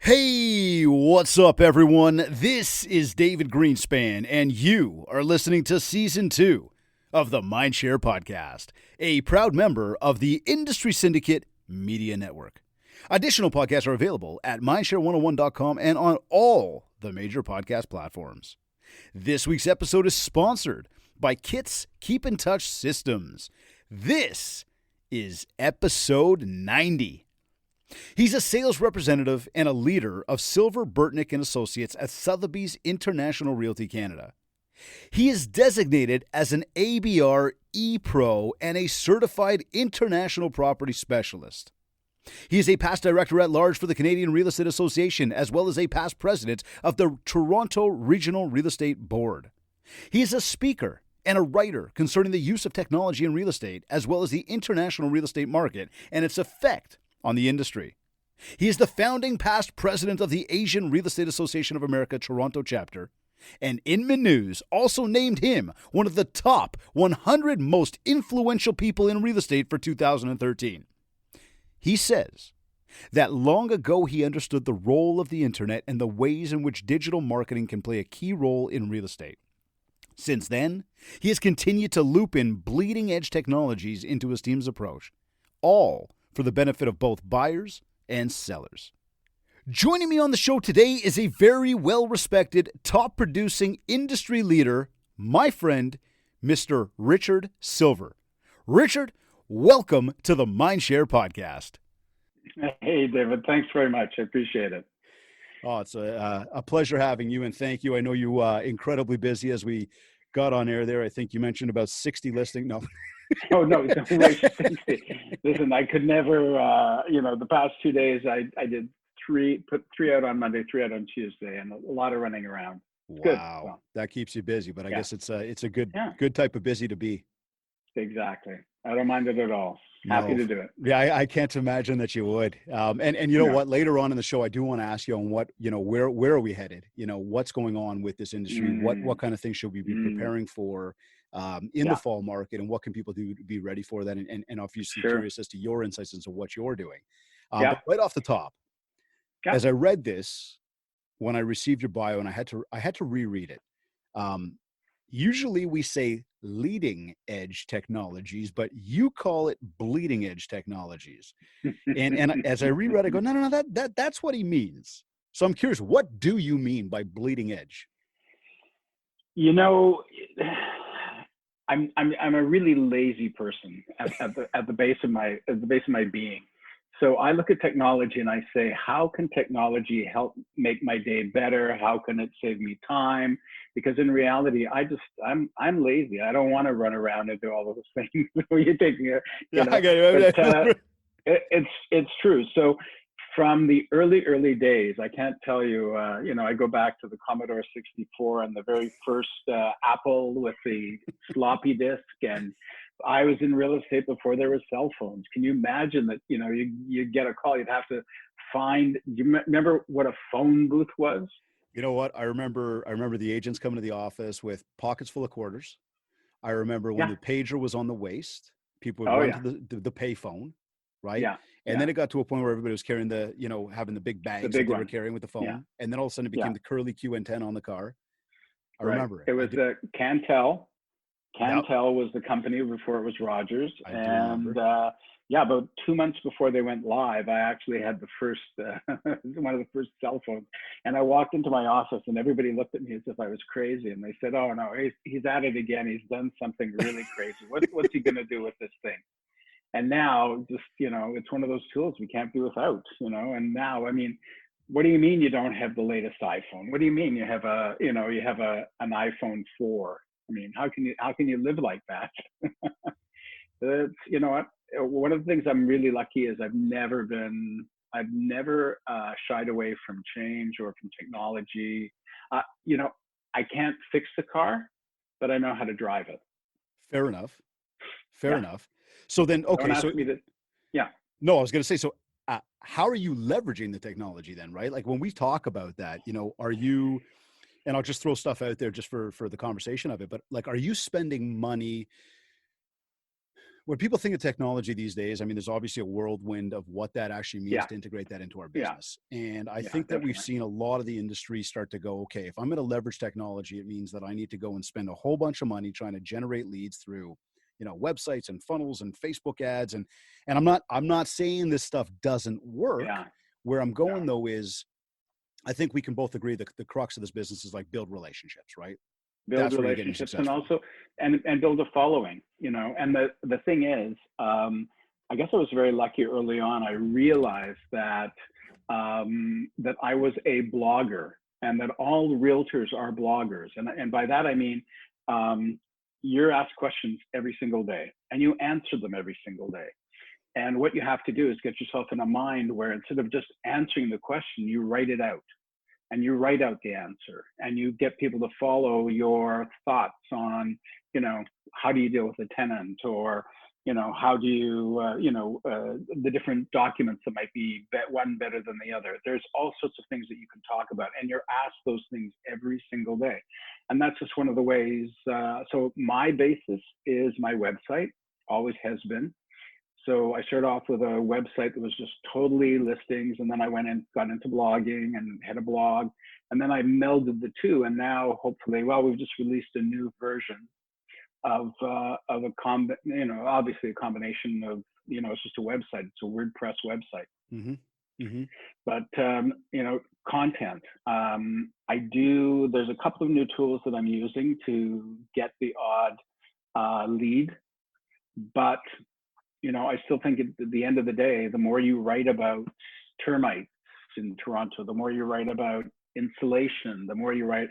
Hey, what's up, everyone? This is David Greenspan, and you are listening to Season 2 of the Mindshare Podcast, a proud member of the Industry Syndicate Media Network. Additional podcasts are available at mindshare101.com and on all the major podcast platforms. This week's episode is sponsored by Kits Keep in Touch Systems. This is episode 90. He's a sales representative and a leader of Silver, Burtnick and Associates at Sotheby's International Realty Canada. He is designated as an ABR E-Pro and a certified international property specialist. He is a past director at large for the Canadian Real Estate Association, as well as a past president of the Toronto Regional Real Estate Board. He is a speaker and a writer concerning the use of technology in real estate, as well as the international real estate market and its effect on the industry. He is the founding past president of the Asian Real Estate Association of America Toronto chapter, and Inman News also named him one of the top 100 most influential people in real estate for 2013. He says that long ago he understood the role of the internet and the ways in which digital marketing can play a key role in real estate. Since then, he has continued to loop in bleeding-edge technologies into his team's approach, all for the benefit of both buyers and sellers. Joining me on the show today is a very well-respected, top-producing industry leader, my friend, Mr. Richard Silver. Richard, welcome to the Mindshare Podcast. Hey, David. Thanks very much. I appreciate it. Oh, it's a pleasure having you, and thank you. I know you incredibly busy as we got on air there. I think you mentioned about 60 listings. No. Oh, no, don't wait. Listen, I could never, the past 2 days, I did put three out on Monday, three out on Tuesday, and a lot of running around. It's wow. good. So, that keeps you busy, but I guess it's a good yeah, good type of busy to be. exactly. I don't mind it at all. Happy to do it. Yeah, I can't imagine that you would. And you know what? Later on in the show, I do want to ask you on what, where are we headed? What's going on with this industry? What kind of things should we be preparing for in the fall market, and what can people do to be ready for that? And obviously curious as to your insights into what you're doing. But right off the top, as I read this, when I received your bio, and I had to reread it. Usually we say leading edge technologies, but you call it bleeding edge technologies. And as I reread, I go, no, that's what he means. So I'm curious, what do you mean by bleeding edge? I'm a really lazy person at the base of my being. So I look at technology and I say, how can technology help make my day better? How can it save me time? Because in reality, I'm lazy. I don't want to run around and do all of those things. You're taking it, it's true. So from the early days, I can't tell you, I go back to the Commodore 64 and the very first Apple with the floppy disk, and I was in real estate before there were cell phones. Can you imagine that, you get a call, you'd have to find, you remember what a phone booth was? You know what? I remember the agents coming to the office with pockets full of quarters. I remember when the pager was on the waist, people would run to the pay phone, right? Yeah. And then it got to a point where everybody was carrying having the big bags that they were carrying with the phone. Yeah. And then all of a sudden it became the curly Q antenna on the car. I remember it. It was the Cantel. Cantel was the company before it was Rogers. And about 2 months before they went live, I actually had the first, one of the first cell phones. And I walked into my office and everybody looked at me as if I was crazy. And they said, oh no, he's at it again. He's done something really crazy. What's he gonna do with this thing? And now just, it's one of those tools we can't do without, and now, what do you mean you don't have the latest iPhone? What do you mean you have an iPhone 4? How can you live like that? One of the things I'm really lucky is I've never shied away from change or from technology. I can't fix the car, but I know how to drive it. Fair enough. So then, okay. No, I was going to say, so how are you leveraging the technology then, right? Like when we talk about that, are you, and I'll just throw stuff out there just for the conversation of it, but like, are you spending money when people think of technology these days, I mean, there's obviously a whirlwind of what that actually means Yeah, to integrate that into our yeah, business. And I yeah, think that we've definitely. seen a lot of the industry start to go, okay, if I'm going to leverage technology, it means that I need to go and spend a whole bunch of money trying to generate leads through, websites and funnels and Facebook ads. And I'm not saying this stuff doesn't work. Yeah, Where I'm no. going though is I think we can both agree that the crux of this business is like build relationships, right? Build That's where you're getting relationships and successful. also and build a following, and the thing is, I guess I was very lucky early on. I realized that that I was a blogger and that all realtors are bloggers, and by that I mean, you're asked questions every single day and you answer them every single day. And what you have to do is get yourself in a mind where instead of just answering the question, you write it out and you write out the answer and you get people to follow your thoughts on, how do you deal with a tenant, or, how do you, the different documents that might be one better than the other. There's all sorts of things that you can talk about, and you're asked those things every single day. And that's just one of the ways. So my basis is my website, always has been. So I started off with a website that was just totally listings, and then I went and got into blogging and had a blog, and then I melded the two, and now hopefully, we've just released a new version of obviously a combination of, it's just a website, it's a WordPress website, Mm-hmm. Mm-hmm. but content. There's a couple of new tools that I'm using to get the odd lead, but I still think at the end of the day, the more you write about termites in Toronto, the more you write about insulation, the more you write,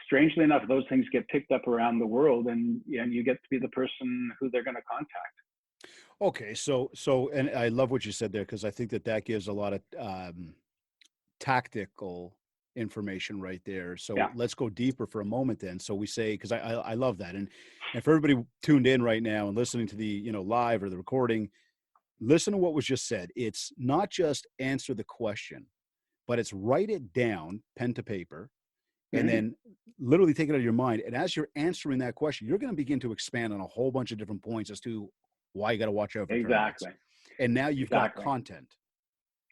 strangely enough, those things get picked up around the world, and you get to be the person who they're going to contact. Okay, and I love what you said there, because I think that gives a lot of tactical information right there. So Yeah. let's go deeper for a moment then. So we say, because I love that, and for everybody tuned in right now and listening to the live or the recording, listen to what was just said. It's not just answer the question, but it's write it down, pen to paper, and Mm-hmm. then literally take it out of your mind. And as you're answering that question, you're going to begin to expand on a whole bunch of different points as to why you got to watch out for termites. Exactly. And now you've got Exactly. content.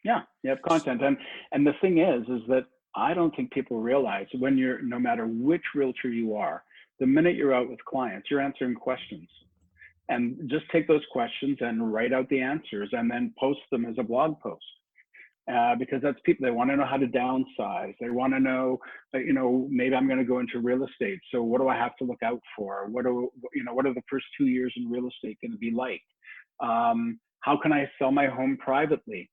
Yeah, you have content, and the thing is that I don't think people realize, when no matter which realtor you are, the minute you're out with clients, you're answering questions. And just take those questions and write out the answers and then post them as a blog post. Because that's people, they want to know how to downsize. They want to know, maybe I'm going to go into real estate. So what do I have to look out for? What are the first 2 years in real estate going to be like? How can I sell my home privately?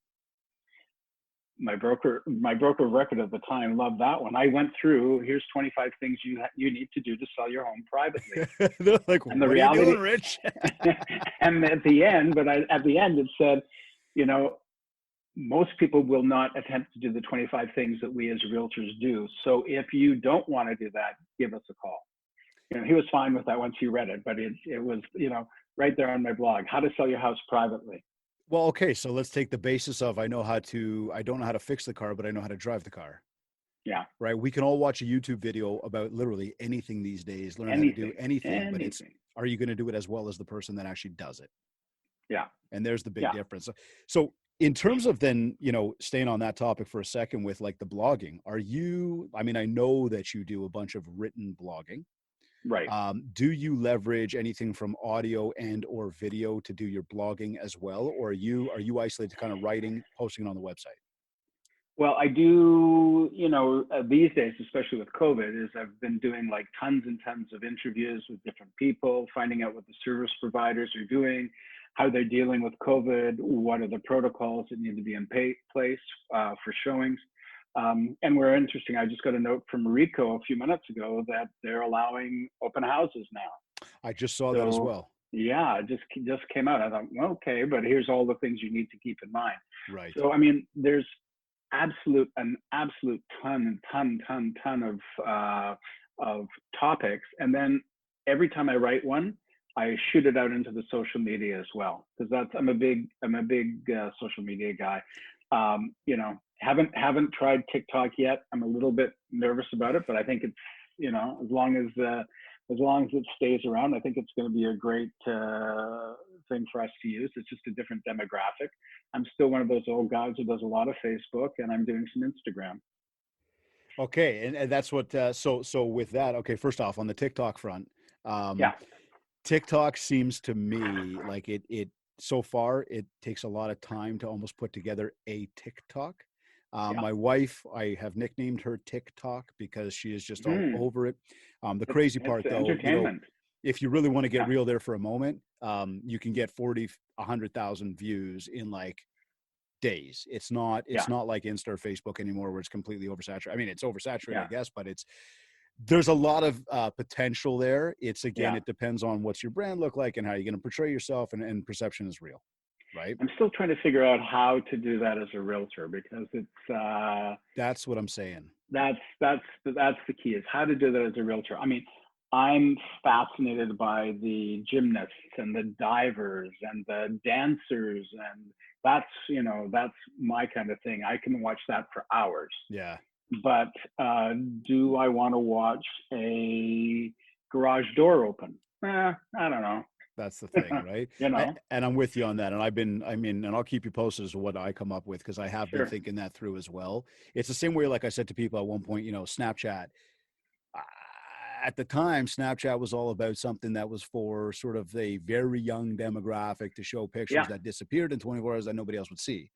My broker of record at the time loved that one. I went through, here's 25 things you need to do to sell your home privately. They're like, And the what reality, are you doing, Rich? and at the end it said, most people will not attempt to do the 25 things that we as realtors do. So if you don't want to do that, give us a call. He was fine with that once he read it, but it was, right there on my blog, how to sell your house privately. Well, okay, so let's take the basis of I don't know how to fix the car, but I know how to drive the car. Yeah. Right. We can all watch a YouTube video about literally anything these days, learn how to do anything, but it's, are you going to do it as well as the person that actually does it? Yeah. And there's the big Yeah. difference. So in terms of then, staying on that topic for a second with like the blogging, I know that you do a bunch of written blogging. Right. Do you leverage anything from audio and or video to do your blogging as well? Or are you isolated to kind of writing, posting it on the website? Well, I do, these days, especially with COVID, is I've been doing like tons and tons of interviews with different people, finding out what the service providers are doing, how they're dealing with COVID, what are the protocols that need to be in place for showings. And we're interesting. I just got a note from Rico a few minutes ago that they're allowing open houses now. I just saw that as well. Yeah, it just came out. I thought, well, okay, but here's all the things you need to keep in mind. Right. So, there's an absolute ton of topics. And then every time I write one, I shoot it out into the social media as well, because I'm a big social media guy. Haven't tried TikTok yet. I'm a little bit nervous about it, but I think it's, as long as as long as it stays around, I think it's going to be a great thing for us to use. It's just a different demographic. I'm still one of those old guys who does a lot of Facebook, and I'm doing some Instagram. Okay, and that's what. So with that, okay. First off, on the TikTok front, Yeah, TikTok seems to me like it. So far, it takes a lot of time to almost put together a TikTok. yeah. My wife, I have nicknamed her TikTok because she is just all Mm, over it. The crazy it's part, though, entertainment. if you really want to get Yeah, real there for a moment, you can get 40, 100,000 views in like days. It's yeah, not like Insta or Facebook anymore where it's completely oversaturated. I mean, it's oversaturated, I yeah, guess, but there's a lot of potential there. yeah. It depends on what's your brand look like and how you're going to portray yourself, and perception is real, right? I'm still trying to figure out how to do that as a realtor, because it's That's what I'm saying. that's the key, is how to do that as a realtor. I mean, I'm fascinated by the gymnasts and the divers and the dancers, and that's my kind of thing. I can watch that for hours. Yeah. But do I want to watch a garage door open? I don't know. That's the thing, right? You know, And I'm with you on that. And and I'll keep you posted as to what I come up with, because I have been sure. thinking that through as well. It's the same way, like I said to people at one point, Snapchat. uh, At the time, Snapchat was all about something that was for sort of a very young demographic to show pictures Yeah, that disappeared in 24 hours that nobody else would see.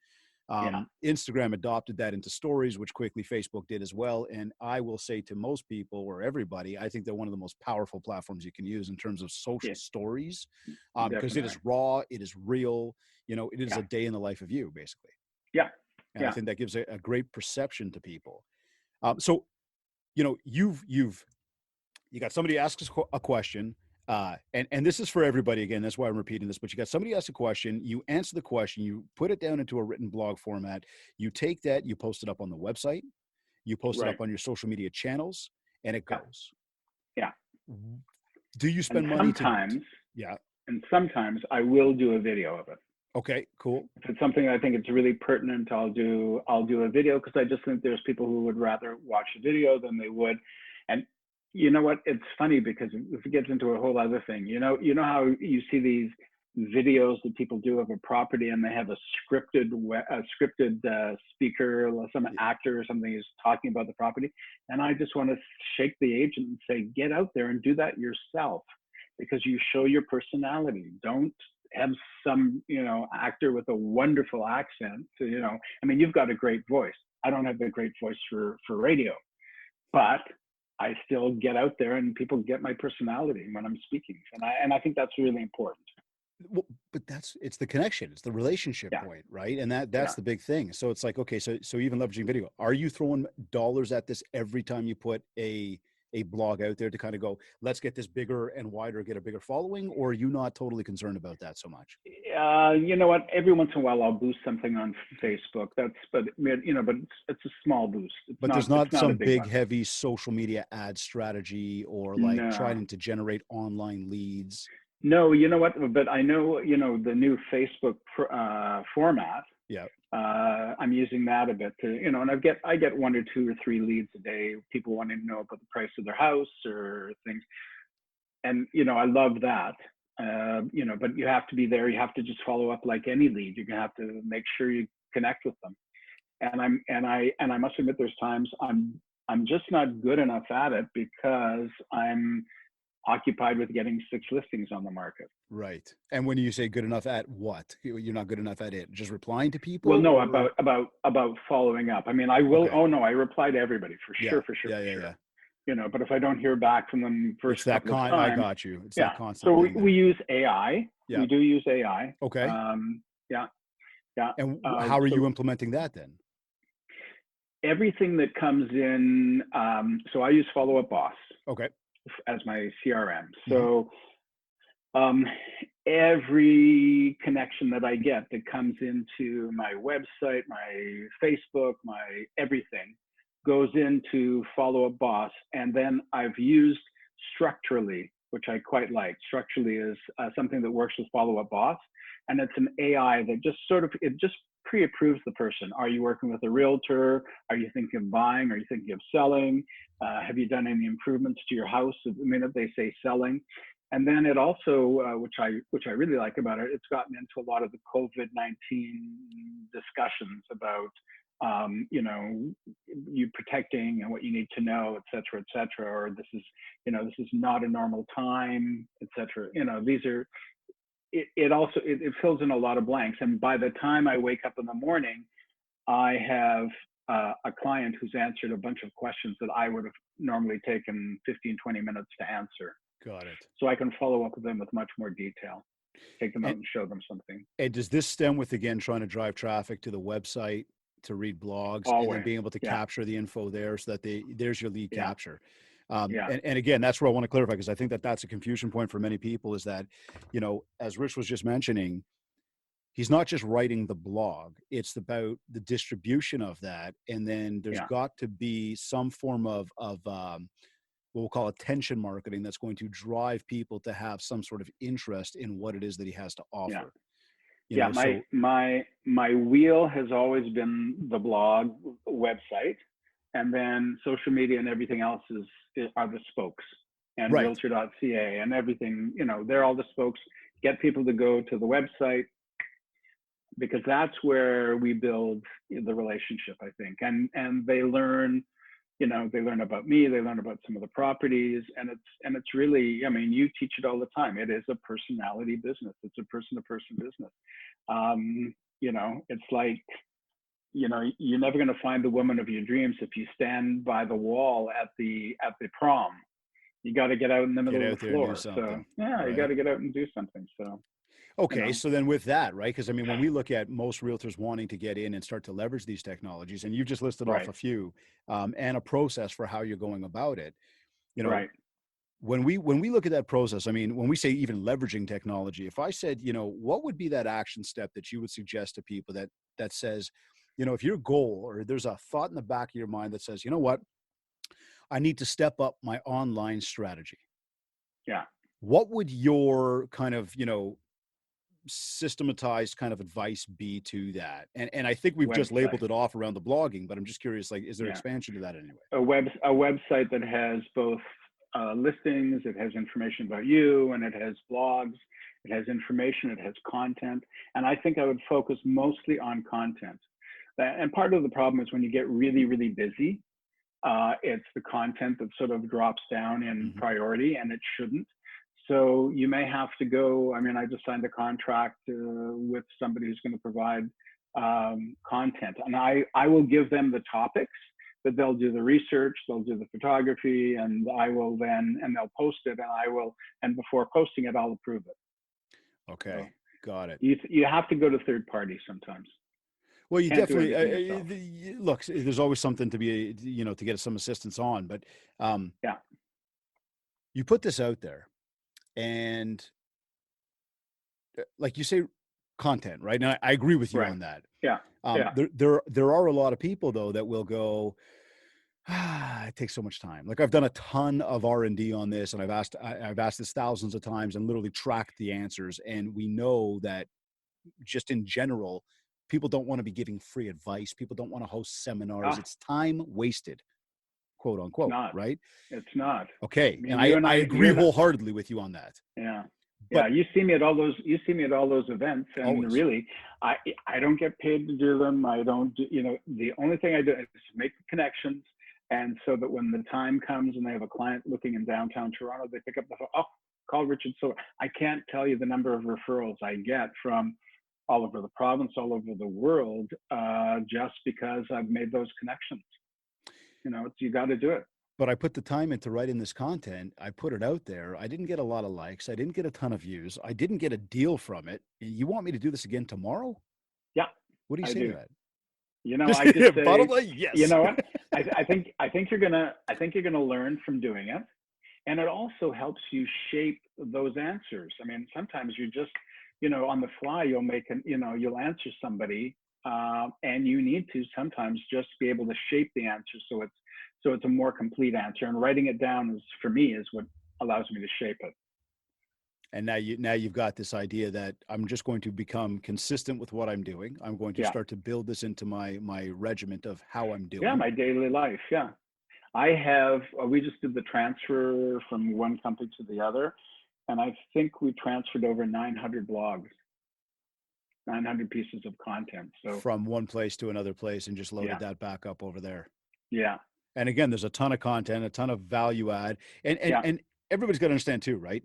yeah, Instagram adopted that into stories, which quickly Facebook did as well. And I will say to most people or everybody, I think they're one of the most powerful platforms you can use in terms of social yeah, stories, because it is definitely. raw, it is real, it is Yeah, a day in the life of you, basically. yeah, And I yeah. think that gives a great perception to people. So, you got somebody asks a question, and this is for everybody again. That's why I'm repeating this. But you got somebody asks a question, you answer the question, you put it down into a written blog format. You take that, you post it up on the website, you post it Right. up on your social media channels, and it Yeah, goes. yeah. Do you And spend money to? sometimes, Yeah. and sometimes I will do a video of it. Okay. Cool. If it's something I think it's really pertinent, I'll do a video, because I just think there's people who would rather watch a video than they would. And you know what? It's funny, because if it gets into a whole other thing, you know how you see these videos that people do of a property, and they have a scripted speaker, or some actor or something is talking about the property, and I just want to shake the agent and say, get out there and do that yourself, because you show your personality. Don't have some actor with a wonderful accent. I mean, you've got a great voice. I don't have a great voice for radio, but I still get out there and people get my personality when I'm speaking, and I think that's really important. Well, but it's the connection, it's the relationship Yeah, point, right? And that's yeah. the big thing. So it's like, okay, so even leveraging video, are you throwing dollars at this every time you put a blog out there to kind of go, let's get this bigger and wider, get a bigger following, or are you not totally concerned about that so much? You know what? Every once in a while, I'll boost something on Facebook. But it's a small boost. It's But not there's it's not not a some big big, one. heavy social media ad strategy or like No, trying to generate online leads. no. You know what? But I know the new Facebook format. Yeah. I'm using that a bit to, and I get 1 or 2 or 3 leads a day. People wanting to know about the price of their house or things, and I love that. But you have to be there. You have to just follow up like any lead. You're gonna have to make sure you connect with them. And I must admit, there's times I'm just not good enough at it, because I'm occupied with getting 6 listings on the market. Right. And when you say good enough at what? You're not good enough at it, just replying to Well, people, no, or about following up. I mean, I will. okay. Oh no, I reply to everybody for Yeah. sure, for sure, Yeah. for Yeah. sure. Yeah. But if I don't hear back from them first It's that couple of I times, got you. It's that yeah. constant So we, thing we there. use AI. Yeah. We do use AI. Okay. Yeah, yeah. And how are you So implementing that then? everything that comes in. So I use Follow Up Boss Okay. as my CRM. Mm-hmm. So every connection that I get that comes into my website, my Facebook, my everything goes into Follow Up Boss. And then I've used Structurally, which I quite like. Structurally is something that works with Follow Up Boss. And it's an AI that just pre-approves the person. Are you working with a realtor? Are you thinking of buying? Are you thinking of selling? Have you done any improvements to your house the minute they say selling? And then it also, which I really like about it, it's gotten into a lot of the COVID-19 discussions about, you protecting and what you need to know, et cetera, or this is not a normal time, et cetera. These are, it fills in a lot of blanks. And by the time I wake up in the morning, I have a client who's answered a bunch of questions that I would have normally taken 15, 20 minutes to answer. Got it. So I can follow up with them with much more detail, take them out and show them something. And does this stem with, again, trying to drive traffic to the website to read blogs Always. and then being able to capture the info there so that there's your lead capture? And again, that's where I want to clarify, because I think that's a confusion point for many people, is that, as Rich was just mentioning, he's not just writing the blog, it's about the distribution of that. And then there's got to be some form of what we'll call attention marketing that's going to drive people to have some sort of interest in what it is that he has to offer. My wheel has always been the blog website, and then social media and everything else are the spokes, and Realtor.ca and everything, they're all the spokes. Get people to go to the website, because that's where we build the relationship, I think. And they learn, they learn about me, they learn about some of the properties, and it's really, you teach it all the time. It is a personality business. It's a person-to-person business. It's like, you're never going to find the woman of your dreams if you stand by the wall at the prom. You got to get out in the middle of the floor. So you got to get out and do something. So. Okay, so then with that, right? Because when we look at most realtors wanting to get in and start to leverage these technologies, and you've just listed off a few, and a process for how you're going about it, when we look at that process, when we say even leveraging technology, if I said, what would be that action step that you would suggest to people that says, if your goal, or there's a thought in the back of your mind that says, what, I need to step up my online strategy. Yeah. What would your kind of, systematized kind of advice be to that? And I think we've just labeled it off around the blogging, but I'm just curious, is there expansion to that anyway? A website that has both listings, it has information about you, and it has blogs, it has information, it has content. And I think I would focus mostly on content. And part of the problem is when you get really, really busy, it's the content that sort of drops down in priority, and it shouldn't. So you may have to go, I just signed a contract with somebody who's going to provide content. And I will give them the topics, but they'll do the research, they'll do the photography, and they'll post it, and before posting it, I'll approve it. Okay, got it. You have to go to third parties sometimes. Well, you definitely, look, there's always something to be, to get some assistance on, but you put this out there. And like you say, content, right? And I agree with you on that. There are a lot of people though that will go, it takes so much time. Like I've done a ton of R&D on this, and I've asked this thousands of times and literally tracked the answers. And we know that just in general, people don't want to be giving free advice. People don't want to host seminars. It's time wasted, quote unquote, right? It's not. Okay. And I agree wholeheartly with you on that. Yeah. But you see me at all those events, and always. Really, I don't get paid to do them. I don't do, the only thing I do is make the connections. And so that when the time comes and they have a client looking in downtown Toronto, they pick up the phone, call Richard. So I can't tell you the number of referrals I get from all over the province, all over the world, just because I've made those connections. You got to do it. But I put the time into writing this content. I put it out there. I didn't get a lot of likes. I didn't get a ton of views. I didn't get a deal from it. You want me to do this again tomorrow? Yeah. What do you say to that? I just say, bottom line, yes. You know what? I think you're gonna learn from doing it, and it also helps you shape those answers. Sometimes you just, on the fly, you'll answer somebody. And you need to sometimes just be able to shape the answer so it's a more complete answer. And writing it down for me is what allows me to shape it. And now you've got this idea that I'm just going to become consistent with what I'm doing. I'm going to Yeah. start to build this into my regiment of how I'm Yeah. doing. My daily life. Yeah. We just did the transfer from one company to the other, and I think we transferred over 900 blogs, 900 pieces of content. So, From one place to another place and just loaded yeah, that back up over there. yeah, And again, there's a ton of content, a ton of value add, yeah, and everybody's got to understand too, right?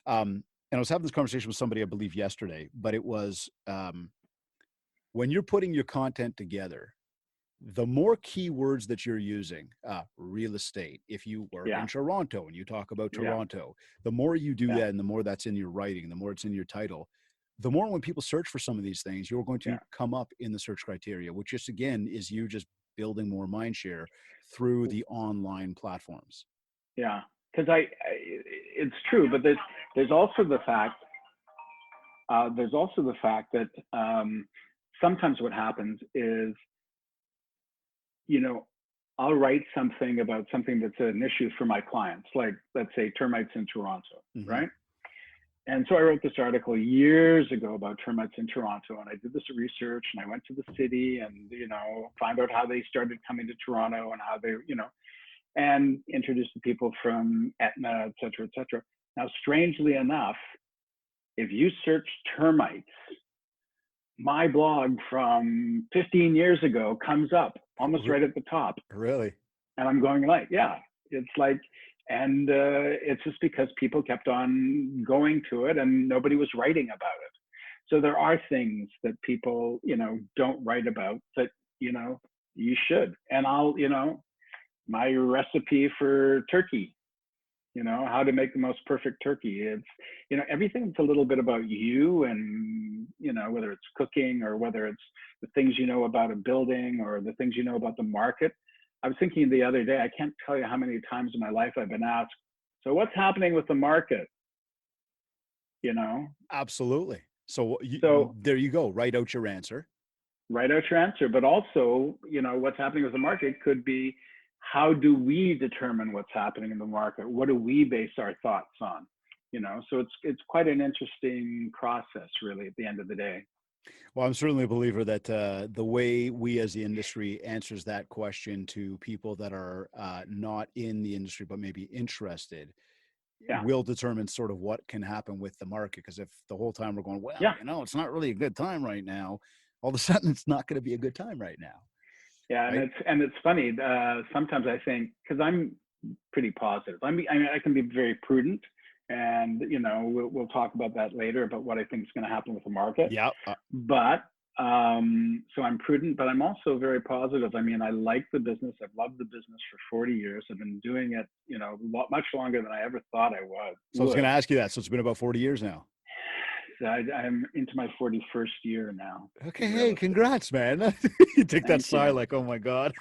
And I was having this conversation with somebody, I believe yesterday, but it was when you're putting your content together, the more keywords that you're using, real estate, if you work yeah, in Toronto and you talk about yeah, Toronto, the more you do yeah, that and the more that's in your writing, the more it's in your title, the more when people search for some of these things, you're going to yeah, come up in the search criteria, which just again is you just building more mind share through the online platforms. yeah. Because it's true, but there's also the fact that sometimes what happens is, you know, I'll write something about something that's an issue for my clients, like let's say termites in Toronto, Mm-hmm. right? And so I wrote this article years ago about termites in Toronto, and I did this research, and I went to the city, and find out how they started coming to Toronto and how they, and introduced the people from Etna, et cetera, et cetera. Now, strangely enough, if you search termites, my blog from 15 years ago comes up almost right at the top. Really? And I'm going like, yeah, it's like, and it's just because people kept on going to it and nobody was writing about it. So there are things that people, don't write about that, you should. And my recipe for turkey, how to make the most perfect turkey. It's, everything's a little bit about you and, whether it's cooking or whether it's the things about a building or the things about the market. I was thinking the other day, I can't tell you how many times in my life I've been asked, so what's happening with the market? You know? Absolutely. So So there you go. Write out your answer. write out your answer, but also, what's happening with the market could be, how do we determine what's happening in the market? What do we base our thoughts on? So it's quite an interesting process, really, at the end of the day. Well, I'm certainly a believer that the way we as the industry answers that question to people that are not in the industry but maybe interested Yeah. will determine sort of what can happen with the market. Because if the whole time we're going, well, Yeah. it's not really a good time right now, all of a sudden it's not going to be a good time right now. Yeah, Right? and it's funny. Sometimes I think, because I'm pretty positive. I can be very prudent, and we'll talk about that later about what I think is going to happen with the market. Yeah. But so I'm prudent, but I'm also very positive. I mean, I like the business. I've loved the business for 40 years. I've been doing it, much longer than I ever thought I would. So I was going to ask you that. So it's been about 40 years now. I'm into my 41st year now. Okay. Hey, congrats, man. You take that sigh like, oh my God.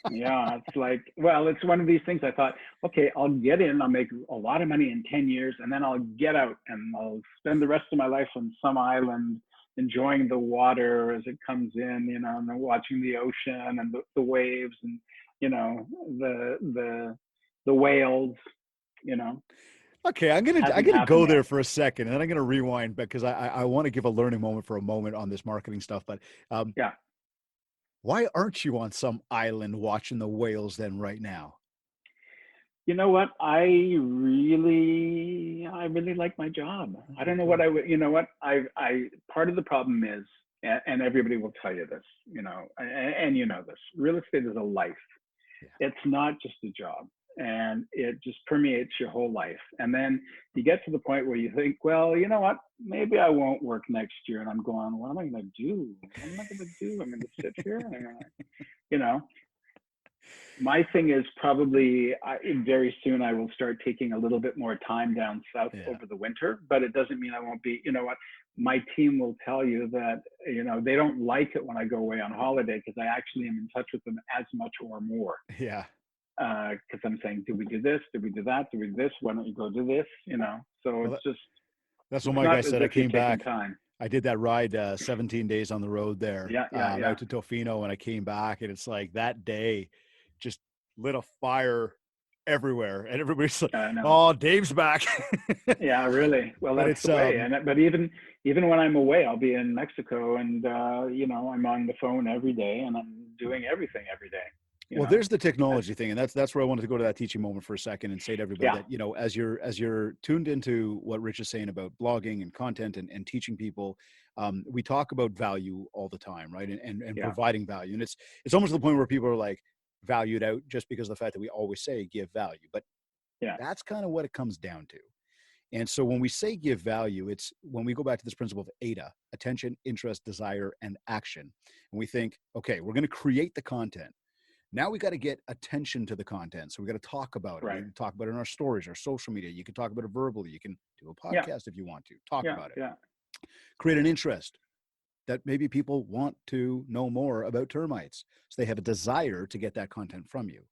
Yeah, it's like, well, it's one of these things. I thought, okay, I'll get in, I'll make a lot of money in 10 years, and then I'll get out and I'll spend the rest of my life on some island enjoying the water as it comes in, and then watching the ocean and the waves and, the whales, Okay, I'm hasn't gonna happened go there yet. for a second, and then I'm gonna rewind because I want to give a learning moment for a moment on this marketing stuff. But Yeah. why aren't you on some island watching the whales then right now? You know what? I really like my job. I don't know what I would, part of the problem is, and everybody will tell you this, and this, real estate is a life. Yeah. It's not just a job, and it just permeates your whole life. And then you get to the point where you think, well, you know what? Maybe I won't work next year. And I'm going, what am I going to do? What am I going to do? I'm going to sit here and I'm going to, my thing is probably very soon I will start taking a little bit more time down south over the winter, but it doesn't mean I won't be, what, my team will tell you that, they don't like it when I go away on holiday because I actually am in touch with them as much or more. Yeah. Because I'm saying, did we do this? Did we do that? Did we do this? Why don't you go do this? So well, it's just, that's what it's my guy not as said. I if you're came taking back. time. I did that ride 17 days on the road there out to Tofino, and I came back, and it's like that day just lit a fire everywhere, and everybody's like, I know. "Oh, Dave's back." Yeah, really. Well, But that's it's the way. But even when I'm away, I'll be in Mexico, and I'm on the phone every day, and I'm doing everything every day. well, there's the technology thing, and that's where I wanted to go to that teaching moment for a second and say to everybody Yeah, that, as you're tuned into what Rich is saying about blogging and content and teaching people, we talk about value all the time, right? And yeah, providing value, and it's almost to the point where people are like valued out just because of the fact that we always say give value, but yeah, that's kind of what it comes down to. And so when we say give value, it's when we go back to this principle of AIDA: attention, interest, desire, and action. And we think, okay, we're going to create the content. Now we got to get attention to the content. So we got to talk about it. We right. can talk about it in our stories, our social media. You can talk about it verbally. You can do a Yeah, podcast if you want to talk yeah, about it. yeah, Create an interest that maybe people want to know more about termites. So they have a desire to get that content from you.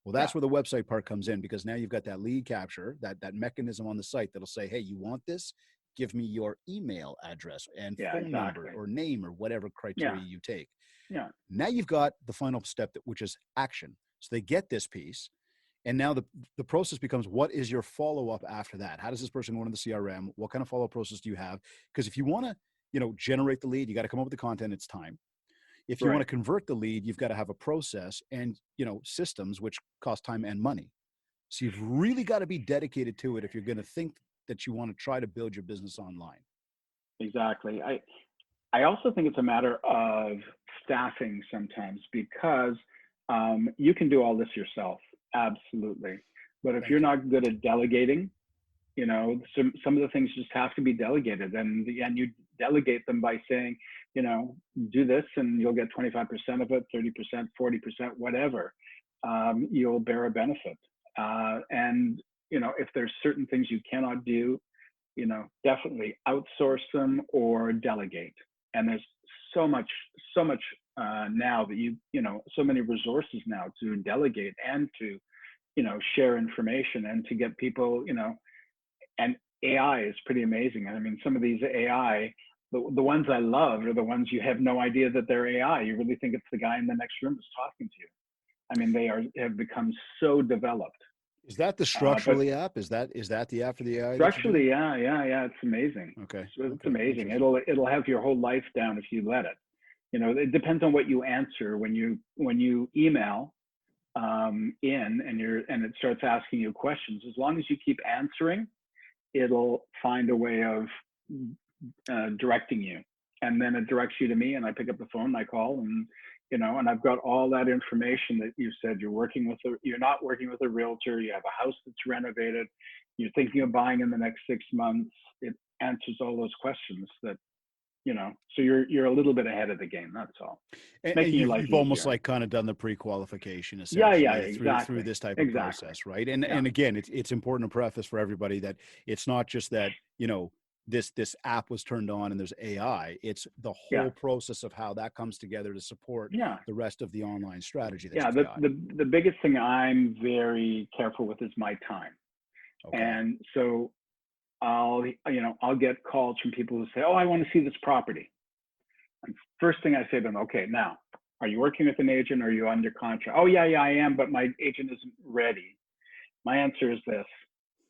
Well, yeah, that's where the website part comes in, because now you've got that lead capture, that mechanism on the site that'll say, hey, you want this? Give me your email address and yeah, phone number exactly. or name or whatever Yeah, criteria you take. yeah, Now you've got the final step, which is action. So they get this piece. And now the process becomes, what is your follow-up after that? How does this person go into the CRM? What kind of follow-up process do you have? Because if you want to, generate the lead, you got to come up with the content. It's time. If you want right. to convert the lead, you've got to have a process and, systems, which cost time and money. So you've really got to be dedicated to it if you're going to think that you want to try to build your business online. Exactly. I also think it's a matter of staffing sometimes, because you can do all this yourself, absolutely. But if Thank you're you. not good at delegating, some of the things just have to be delegated, and you delegate them by saying, do this and you'll get 25% of it, 30%, 40%, whatever. You'll bear a benefit. And if there's certain things you cannot do, definitely outsource them or delegate. And there's so much now that so many resources now to delegate and to share information and to get people, and AI is pretty amazing. I mean, some of these AI, the ones I love are the ones you have no idea that they're AI. You really think it's the guy in the next room who's talking to you. I mean, have become so developed. Is that the But Structurally app? Is that the app for the AI that you're doing? structurally, yeah, it's amazing. Okay. It's Okay. amazing. It'll have your whole life down if you let it. It depends on what you answer when you email in, and it starts asking you questions. As long as you keep answering, it'll find a way of directing you, and then it directs you to me, and I pick up the phone, and I call, and and I've got all that information that you said. You're not working with a realtor. You have a house that's renovated. You're thinking of buying in the next 6 months. It answers all those questions that so you're a little bit ahead of the game. That's all. And Making your life you've almost easier. like kind of done the pre-qualification Yeah, essentially through exactly, this type of exactly. process, right? Yeah, And again, it's important to preface for everybody that it's not just that, this app was turned on and there's AI. It's the yeah, whole process of how that comes together to support yeah. the rest of the online strategy that Yeah, you've got. the biggest thing I'm very careful with is my time. Okay. And so I'll get calls from people who say, "Oh, I want to see this property." And first thing I say to them, "Okay, now, are you working with an agent? Or are you under contract?" "Oh, yeah, I am, but my agent isn't ready." My answer is this.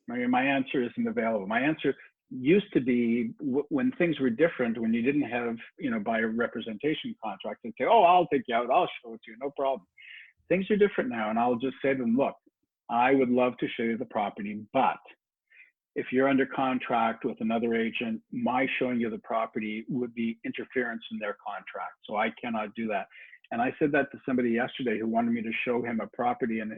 My answer isn't available. My answer used to be when things were different, when you didn't have, buyer representation contracts, and say, "Oh, I'll take you out. I'll show it to you. No problem." Things are different now. And I'll just say to them, "Look, I would love to show you the property, but if you're under contract with another agent, my showing you the property would be interference in their contract. So I cannot do that." And I said that to somebody yesterday who wanted me to show him a property, and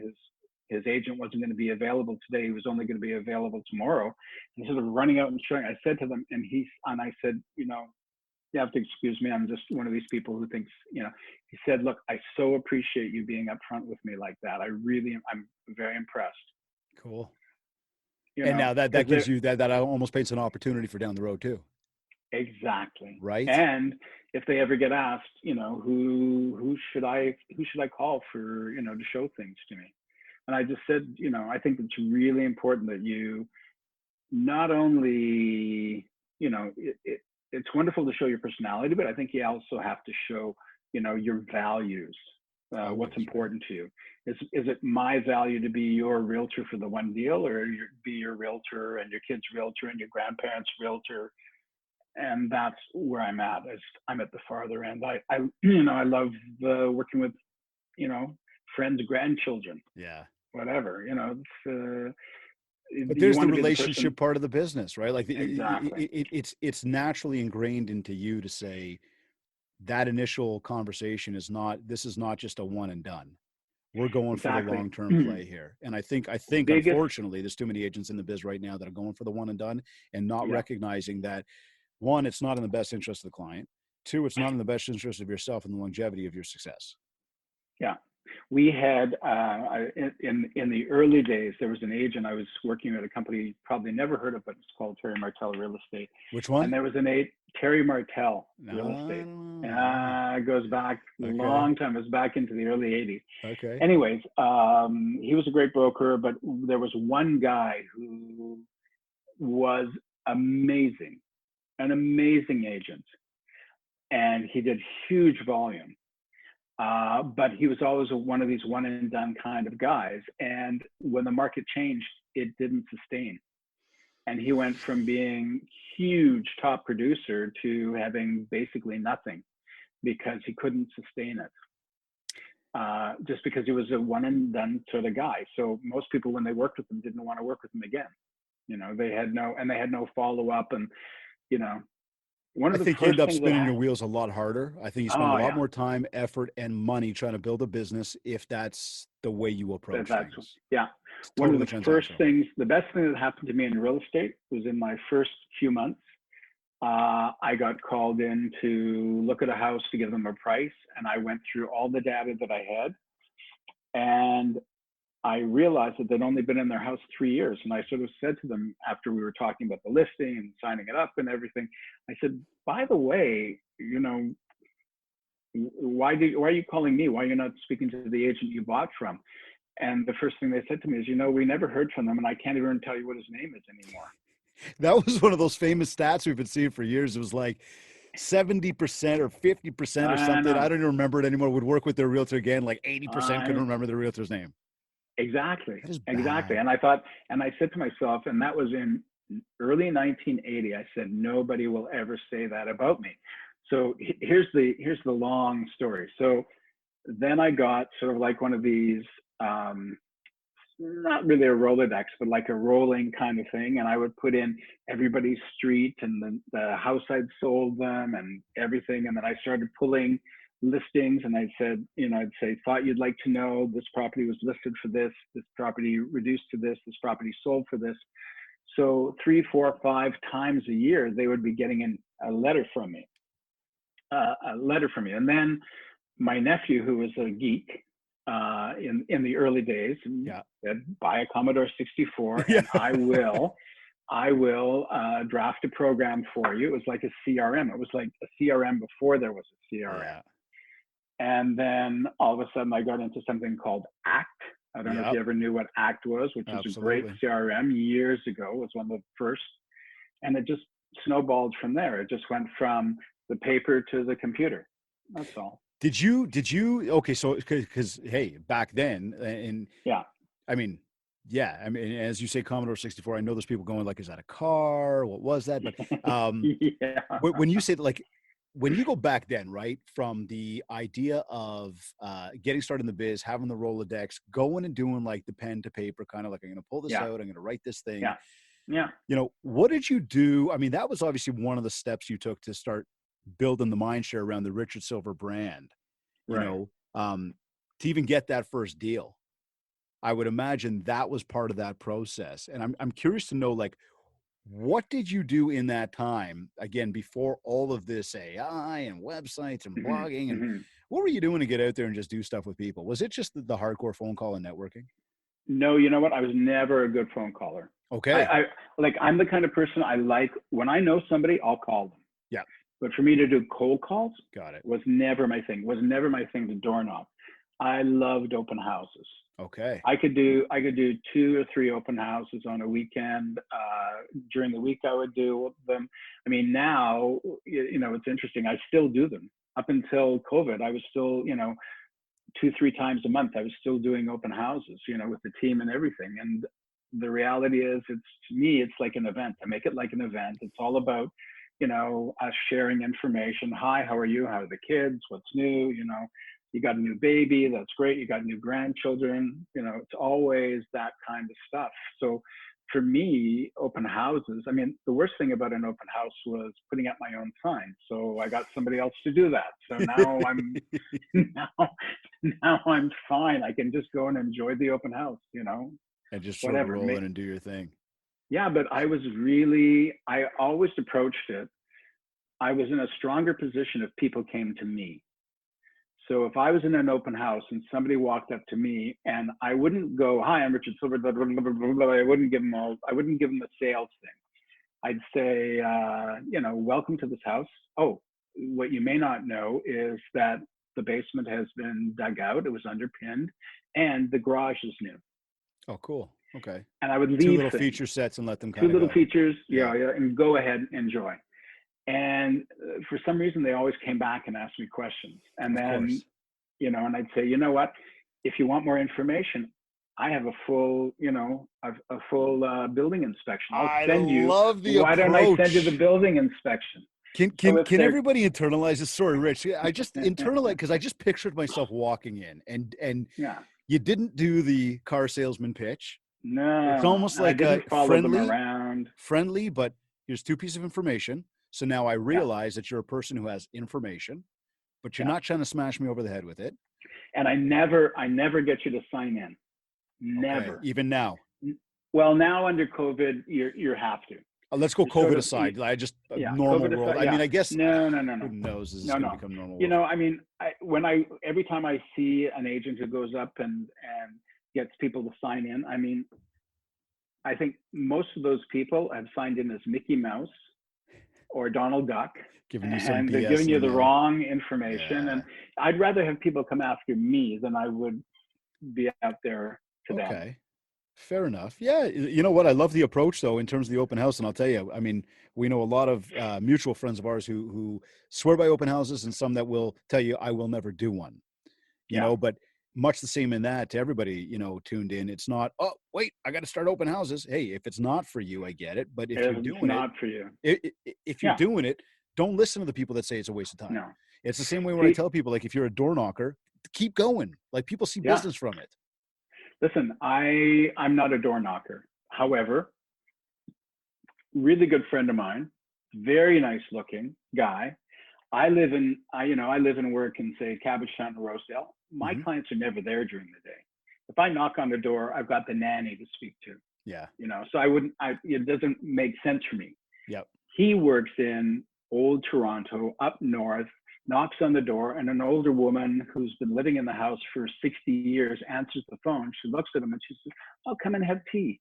his agent wasn't going to be available today. He was only going to be available tomorrow. Instead of running out and showing, I said to them, and I said, "You have to excuse me. I'm just one of these people who thinks, he said, look, I so appreciate you being upfront with me like that. I'm very impressed." Cool. And now that Because gives you that almost paints an opportunity for down the road too, exactly. right? And if they ever get asked, who should I call for, to show things to me? And I just said, I think it's really important that you not only, it's wonderful to show your personality, but I think you also have to show, your values. What's Always, right? important to you? Is it my value to be your realtor for the one deal, or be your realtor and your kid's realtor and your grandparents' realtor? And that's where I'm at. Is I'm at the farther end. I I love working with friends, grandchildren, Yeah. whatever. But You there's the want to be the relationship person. part of the business, right? Like Exactly. it's naturally ingrained into you to say that initial conversation is not, this is not just a one and done. We're going for the Exactly. long-term play here. And I think Biggest. unfortunately, there's too many agents in the biz right now that are going for the one and done and not Yeah. recognizing that, one, it's not in the best interest of the client. Two, it's not in the best interest of yourself and the longevity of your success. Yeah. We had in the early days, there was an agent. I was working at a company you probably never heard of, but it's called Terry Martell Real Estate. Which And one? there was Terry Martell Real Estate. No. It goes back a Okay. long time. It was back into the early 80s. Okay. Anyways, he was a great broker, but there was one guy who was amazing, an amazing agent, and he did huge volume. But he was always one of these one and done kind of guys. And when the market changed, it didn't sustain. And he went from being huge top producer to having basically nothing because he couldn't sustain it. Just because he was a one and done sort of guy. So most people, when they worked with him, didn't want to work with him again. They had no follow up. And, you know, one I of the think you first end up things that spinning your happened. wheels a lot harder. I think you spend a Oh, lot yeah. more time, effort, and money trying to build a business if that's the way you approach That's, things. yeah. It's One of totally the first transactional. things, the best thing that happened to me in real estate was in my first few months. I got called in to look at a house to give them a price, and I went through all the data that I had, and I realized that they'd only been in their house 3 years. And I sort of said to them after we were talking about the listing and signing it up and everything, I said, by the way, why are you calling me? Why are you not speaking to the agent you bought from? And the first thing they said to me is, we never heard from them, and I can't even tell you what his name is anymore. That was one of those famous stats we've been seeing for years. It was like 70% or 50% or I something. I know. don't even remember it anymore. Would work with their realtor again. Like 80% couldn't I remember the realtor's name. Exactly, That is exactly. bad. And I thought, and I said to myself, and that was in early 1980. I said, nobody will ever say that about me. So here's the long story. So then I got sort of like one of these, not really a Rolodex, but like a rolling kind of thing. And I would put in everybody's street and the house I'd sold them and everything. And then I started pulling listings, and I'd say, thought you'd like to know this property was listed for this property reduced to this property sold for this. So 3, 4, 5 times a year, they would be getting a letter from me, And then my nephew, who was a geek in the early days, Yeah. said, buy a Commodore 64, Yeah. and I will draft a program for you. It was like a CRM. It was like a CRM before there was a CRM. Yeah. And then all of a sudden, I got into something called ACT. I don't know if Yep. you ever knew what ACT was, which was a great Absolutely. CRM years ago. It was one of the first. And it just snowballed from there. It just went from the paper to the computer. That's all. Okay. So, cause hey, back then, and Yeah. I mean, yeah, I mean, as you say, Commodore 64, I know there's people going like, is that a car? What was that? But, Yeah. when you say like, when you go back then, right, from the idea of getting started in the biz, having the Rolodex, going and doing like the pen to paper, kind of like, I'm going to pull this Yeah. out, I'm going to write this thing. Yeah. Yeah. What did you do? I mean, that was obviously one of the steps you took to start building the mind share around the Richard Silver brand, you Right. know, to even get that first deal. I would imagine that was part of that process. And I'm curious to know, like, what did you do in that time, again, before all of this AI and websites and Mm-hmm. blogging, and Mm-hmm. what were you doing to get out there and just do stuff with people? Was it just the hardcore phone call and networking? No, you know what? I was never a good phone caller. Okay. I like, I'm the kind of person I like, when I know somebody, I'll call them. Yeah. But for me to do cold calls Got it. was never my thing. Was never my thing to door knock. I loved open houses. Okay. I could do 2 or 3 open houses on a weekend. During the week, I would do them. I mean, now, it's interesting. I still do them. Up until COVID, I was still, 2-3 times a month, I was still doing open houses, with the team and everything. And the reality is, to me, it's like an event. I make it like an event. It's all about, us sharing information. Hi, how are you? How are the kids? What's new? You got a new baby. That's great. You got new grandchildren. It's always that kind of stuff. So for me, open houses, I mean, the worst thing about an open house was putting up my own sign. So I got somebody else to do that. So now I'm now I'm fine. I can just go and enjoy the open house, and just sort of roll in and do your thing. Yeah, but I always approached it. I was in a stronger position if people came to me. So if I was in an open house and somebody walked up to me, and I wouldn't go, "Hi, I'm Richard Silver," blah, blah, blah, blah, blah, blah. I wouldn't give them the sales thing. I'd say, "Welcome to this house. Oh, what you may not know is that the basement has been dug out. It was underpinned, and the garage is new." Oh, cool. Okay. And I would leave 2 little feature sets and let them kind of 2 little features, yeah, and go ahead, enjoy. And for some reason, they always came back and asked me questions. And then, and I'd say, "You know what? If you want more information, I have a full, building inspection. I'll send you. Why don't I send you the building inspection?" Can everybody internalize this? Sorry, Rich. I just internalize, because I just pictured myself walking in and yeah. You didn't do the car salesman pitch. No, it's almost like a friendly, but here's 2 pieces of information. So now I realize that you're a person who has information, but you're not trying to smash me over the head with it. And I never get you to sign in. Never. Okay. Even now. Well, now under COVID, you have to. Let's go COVID aside. I just normal COVID world. Aside, I mean, I guess no. Who knows? This is going to become normal. I mean, every time I see an agent who goes up and gets people to sign in, I mean, I think most of those people have signed in as Mickey Mouse or Donald Duck, giving you some and BS, they're giving you the wrong information. And I'd rather have people come after me than I would be out there to them. Okay. Fair enough. Yeah. You know what? I love the approach, though, in terms of the open house. And I'll tell you, I mean, we know a lot of mutual friends of ours who swear by open houses, and some that will tell you, "I will never do one," you know, but much the same in that to everybody, tuned in. It's not, "Oh, wait, I got to start open houses." Hey, if it's not for you, I get it. But if you're doing not for you, if you're doing it, don't listen to the people that say it's a waste of time. No. It's the same way where I tell people, like, if you're a door knocker, keep going. Like, people see business from it. Listen, I'm not a door knocker. However, really good friend of mine, very nice looking guy. I live and work in, say, Cabbagetown and Rosedale. My clients are never there during the day. If I knock on the door, I've got the nanny to speak to. Yeah. So it doesn't make sense for me. Yep. He works in Old Toronto, up north, knocks on the door, and an older woman who's been living in the house for 60 years answers the phone. She looks at him and she says, "Oh, come and have tea."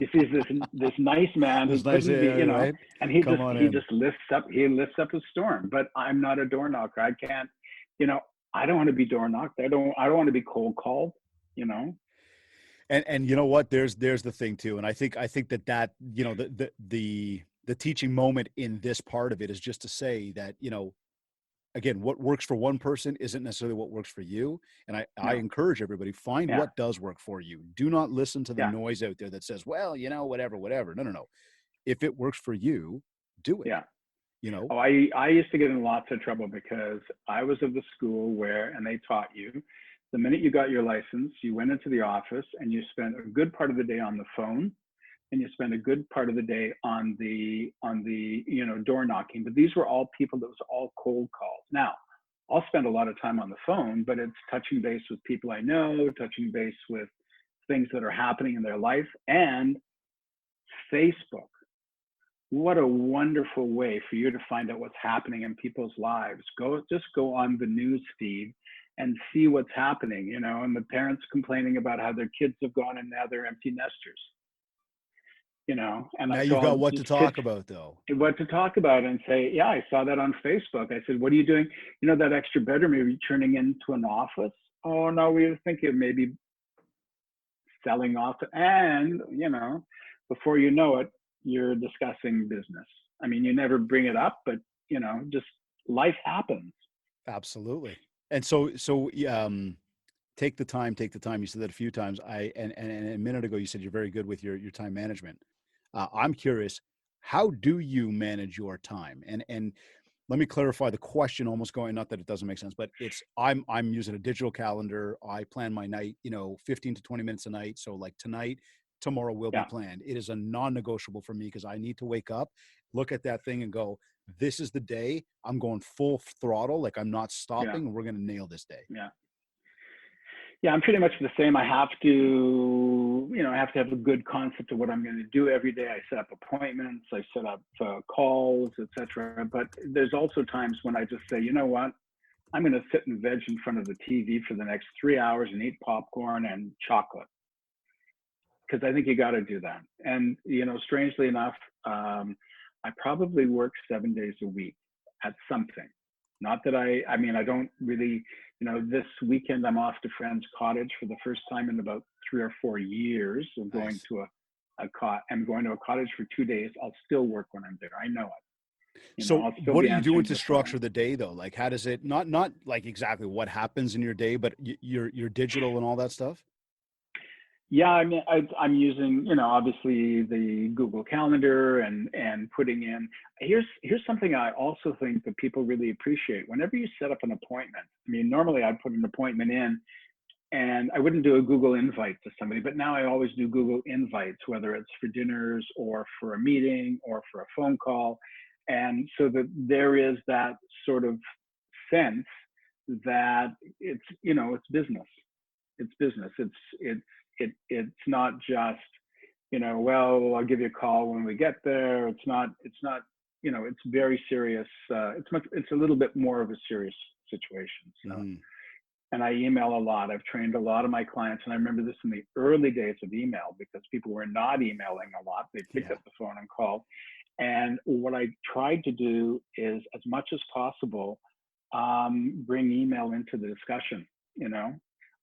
He sees this nice man who's nice, right? And he just lifts up a storm. But I'm not a door knocker. I can't, I don't want to be door knocked. I don't want to be cold called, And you know what? There's the thing too. And I think that the teaching moment in this part of it is just to say that, again, what works for one person isn't necessarily what works for you. And I encourage everybody, find what does work for you. Do not listen to the noise out there that says, "Well, whatever. No. If it works for you, do it. Yeah. Oh, I used to get in lots of trouble because I was of the school and they taught you, the minute you got your license, you went into the office and you spent a good part of the day on the phone, and you spend a good part of the day on the door knocking. But these were all people that was all cold calls. Now, I'll spend a lot of time on the phone, but it's touching base with people I know, touching base with things that are happening in their life. And Facebook, what a wonderful way for you to find out what's happening in people's lives. Just go on the news feed and see what's happening, and the parents complaining about how their kids have gone and now they're empty nesters. And now you've got what to talk about, though. What to talk about, and say, "Yeah, I saw that on Facebook." I said, "What are you doing? That extra bedroom, are you turning into an office?" "Oh, no, we were thinking of maybe selling off." And, before you know it, you're discussing business. I mean, you never bring it up, but, just life happens. Absolutely. And take the time, take the time. You said that a few times. And a minute ago, you said you're very good with your time management. I'm curious, how do you manage your time? And let me clarify the question, almost going, not that it doesn't make sense, but I'm using a digital calendar. I plan my night, 15 to 20 minutes a night. So like tonight, tomorrow will be Yeah. planned. It is a non-negotiable for me because I need to wake up, look at that thing and go, this is the day I'm going full throttle. Like I'm not Yeah. stopping and we're going to nail this day. Yeah. Yeah, I'm pretty much the same. I have to, I have to have a good concept of what I'm going to do every day. I set up appointments, I set up calls, etc. But there's also times when I just say, you know what, I'm going to sit and veg in front of the TV for the next 3 hours and eat popcorn and chocolate, because I think you got to do that. And strangely enough, I probably work 7 days a week at something. Not that I mean, I don't really, this weekend I'm off to friend's cottage for the first time in about 3 or 4 years of going Nice. to I'm going to a cottage for 2 days. I'll still work when I'm there. I know it. So I'll still what be are you doing answering to the phone. structure the day though? Like how does it, not like exactly what happens in your day, but your digital and all that stuff? Yeah, I mean, I'm using, obviously the Google Calendar and putting in. Here's something I also think that people really appreciate. Whenever you set up an appointment, I mean, normally I'd put an appointment in, and I wouldn't do a Google invite to somebody, but now I always do Google invites, whether it's for dinners or for a meeting or for a phone call, and so that there is that sort of sense that it's business. It's business. It's not just, well, I'll give you a call when we get there. It's not, it's very serious. It's a little bit more of a serious situation. So, Mm-hmm. and I email a lot. I've trained a lot of my clients. And I remember this in the early days of email because people were not emailing a lot. They picked up the phone and called. And what I tried to do is, as much as possible, bring email into the discussion,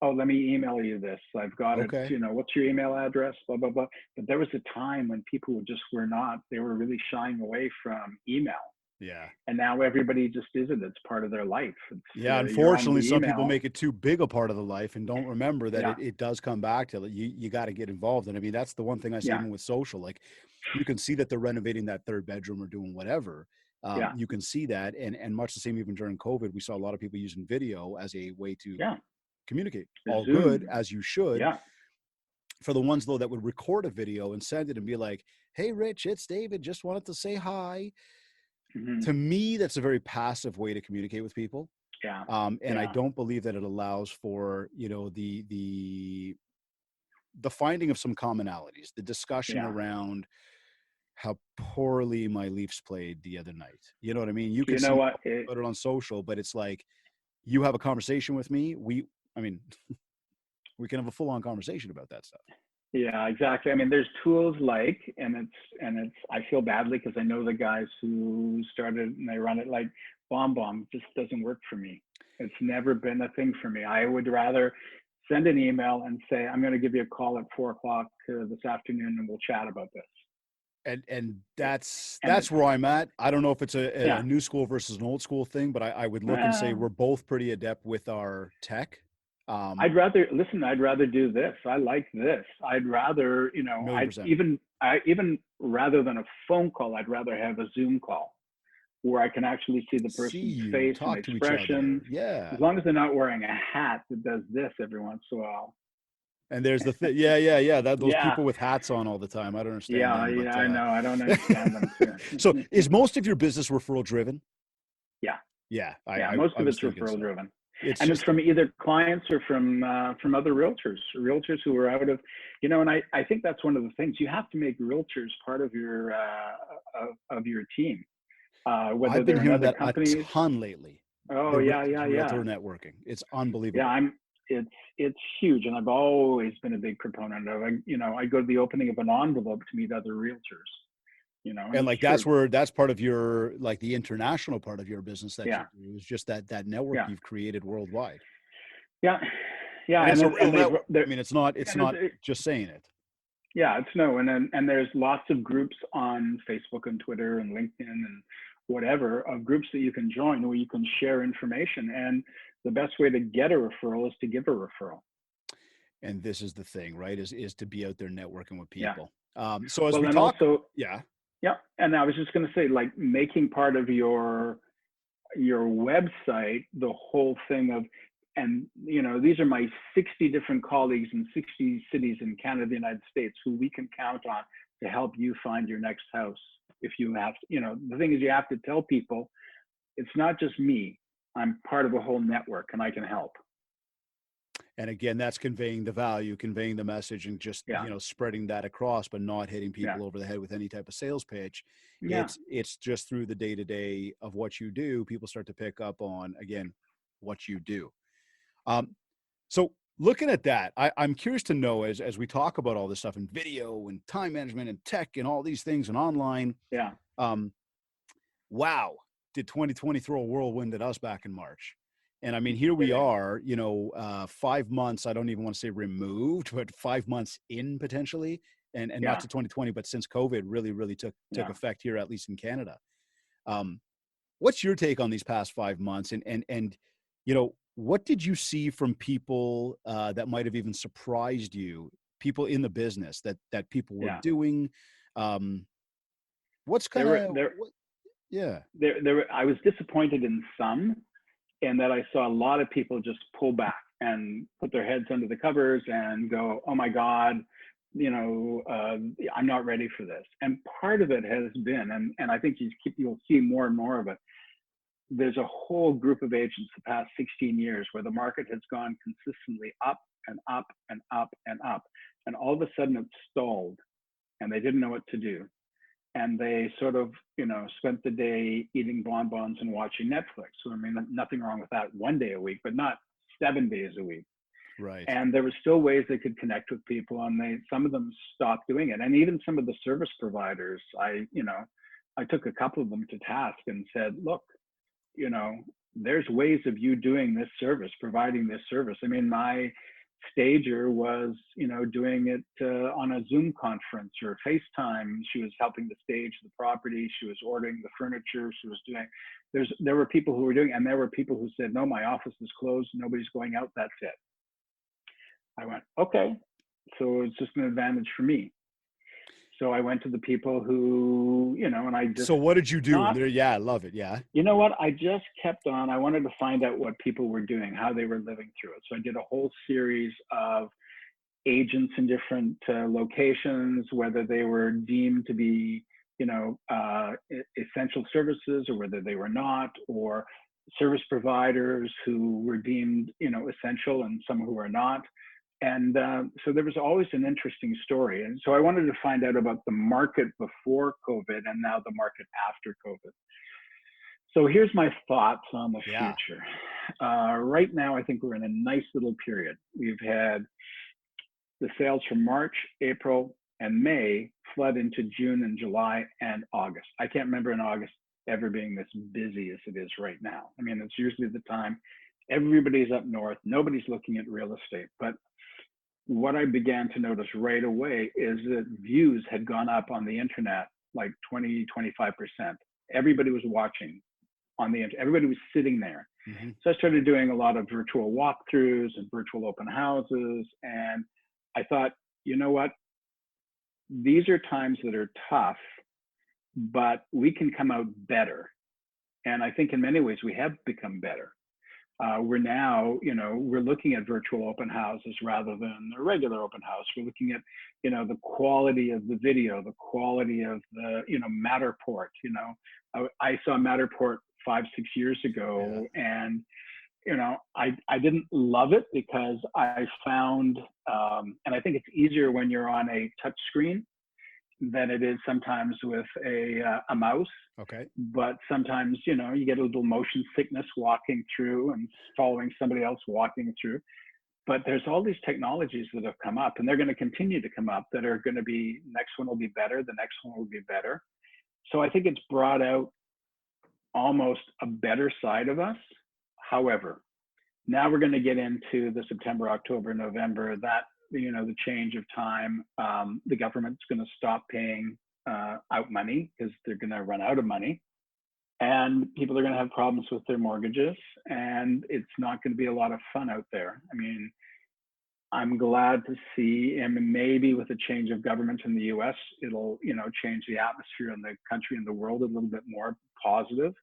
oh, let me email you this. I've got it. What's your email address? Blah, blah, blah. But there was a time when people they were really shying away from email. Yeah. And now everybody just is it. It's part of their life. Unfortunately, some people make it too big a part of the life and don't remember that it does come back to it. You got to get involved. And I mean, that's the one thing I see even with social, like you can see that they're renovating that third bedroom or doing whatever. You can see that. And much the same, even during COVID, we saw a lot of people using video as a way to communicate. All Zoom. Good, as you should. Yeah. For the ones though that would record a video and send it and be like, hey Rich, it's David, just wanted to say hi. Mm-hmm. To me, that's a very passive way to communicate with people. Yeah. I don't believe that it allows for, the finding of some commonalities, the discussion around how poorly my Leafs played the other night. You know what I mean? You can put it on social, but it's like, you have a conversation with me. We can have a full-on conversation about that stuff. Yeah, exactly. I mean, there's tools and I feel badly because I know the guys who started and they run it, like BombBomb just doesn't work for me. It's never been a thing for me. I would rather send an email and say, I'm going to give you a call at 4:00 this afternoon and we'll chat about this. And that's where I'm at. I don't know if it's a new school versus an old school thing, but I would look and say we're both pretty adept with our tech. I'd rather do this. I like this. I'd rather, even rather than a phone call, I'd rather have a Zoom call where I can actually see the person's face and expression. Yeah. As long as they're not wearing a hat that does this every once in a while. And there's the thing. Yeah. Those people with hats on all the time. I don't understand. I know. I don't understand them too. So is most of your business referral driven? Yeah. Yeah. Most of it's referral driven. It's from either clients or from other realtors who are out of, and I think that's one of the things. You have to make realtors part of your team. Whether I've been hearing that companies. A ton lately. Oh, yeah. Realtor networking. It's unbelievable. Yeah, it's huge, and I've always been a big proponent of. I go to the opening of an envelope to meet other realtors. And like that's part of your, like the international part of your business that you do is just that network you've created worldwide. Yeah. And it's a real network. I mean, it's not just saying it. Yeah, and there's lots of groups on Facebook and Twitter and LinkedIn and whatever of groups that you can join where you can share information. And the best way to get a referral is to give a referral. And this is the thing, right? Is to be out there networking with Yeah. people. So as Well, we and talk, also, yeah, yeah. And I was just going to say, like, making part of your website the whole thing of, and these are my 60 different colleagues in 60 cities in Canada, the United States, who we can count on to help you find your next house. If you have to, the thing is, you have to tell people it's not just me. I'm part of a whole network and I can help. and again, that's conveying the value, conveying the message, and just Yeah. spreading that across, but not hitting people Yeah. over the head with any type of sales pitch. Yeah. It's just through the day to day of what you do, people start to pick up on, again, what you do. So looking at that, I'm curious to know, as we talk about all this stuff in video and time management and tech and all these things and online. Yeah. Wow, did 2020 throw a whirlwind at us back in March? And I mean, here we are, 5 months, I don't even want to say removed, but 5 months in potentially, and not to 2020, but since COVID really took effect here, at least in Canada. What's your take on these past 5 months? And what did you see from people that might have even surprised you, people in the business that people were doing? What's kind of, yeah. I was disappointed in some, and that I saw a lot of people just pull back and put their heads under the covers and go, oh my God, I'm not ready for this. And part of it has been, and I think you'll see more and more of it, there's a whole group of agents the past 16 years where the market has gone consistently up and up and up and up. And all of a sudden it stalled and they didn't know what to do. And they sort of, spent the day eating bonbons and watching Netflix. So, I mean, nothing wrong with that one day a week, but not 7 days a week. Right. And there were still ways they could connect with people, and some of them stopped doing it. And even some of the service providers, I took a couple of them to task and said, look, there's ways of you doing this service, providing this service. I mean, my stager was, doing it on a Zoom conference or FaceTime. She was helping to stage the property. She was ordering the furniture. She was doing, there were people who were doing, and there were people who said, no, my office is closed. Nobody's going out. That's it. I went, okay. So it's just an advantage for me. So I went to the people who, and I just. So what did you do? I love it. Yeah. You know what? I just kept on. I wanted to find out what people were doing, how they were living through it. So I did a whole series of agents in different locations, whether they were deemed to be, essential services or whether they were not, or service providers who were deemed, essential, and some who are not. And so there was always an interesting story. And so I wanted to find out about the market before COVID and now the market after COVID. So here's my thoughts on the future. Right now, I think we're in a nice little period. We've had the sales from March, April, and May flood into June and July and August. I can't remember in August ever being this busy as it is right now. I mean, it's usually the time everybody's up north, nobody's looking at real estate. But what I began to notice right away is that views had gone up on the internet like 20, 25%. Everybody was watching on the internet. Everybody was sitting there. Mm-hmm. So I started doing a lot of virtual walkthroughs and virtual open houses. And I thought, you know what? These are times that are tough, but we can come out better. And I think in many ways we have become better. We're now, we're looking at virtual open houses rather than a regular open house. We're looking at, the quality of the video, the quality of the, Matterport. I saw Matterport 5-6 years ago, and, I didn't love it because I found, and I think it's easier when you're on a touch screen than it is sometimes with a mouse. Okay. But sometimes, you get a little motion sickness walking through and following somebody else walking through. But there's all these technologies that have come up, and they're going to continue to come up, that are going to be, next one will be better, the next one will be better. So I think it's brought out almost a better side of us. However, now we're going to get into the September, October, November, that, the change of time. The government's going to stop paying out money because they're going to run out of money. and people are going to have problems with their mortgages, and it's not going to be a lot of fun out there. I mean, I'm glad to see, and maybe with a change of government in the U.S., it'll, change the atmosphere in the country and the world a little bit more positive.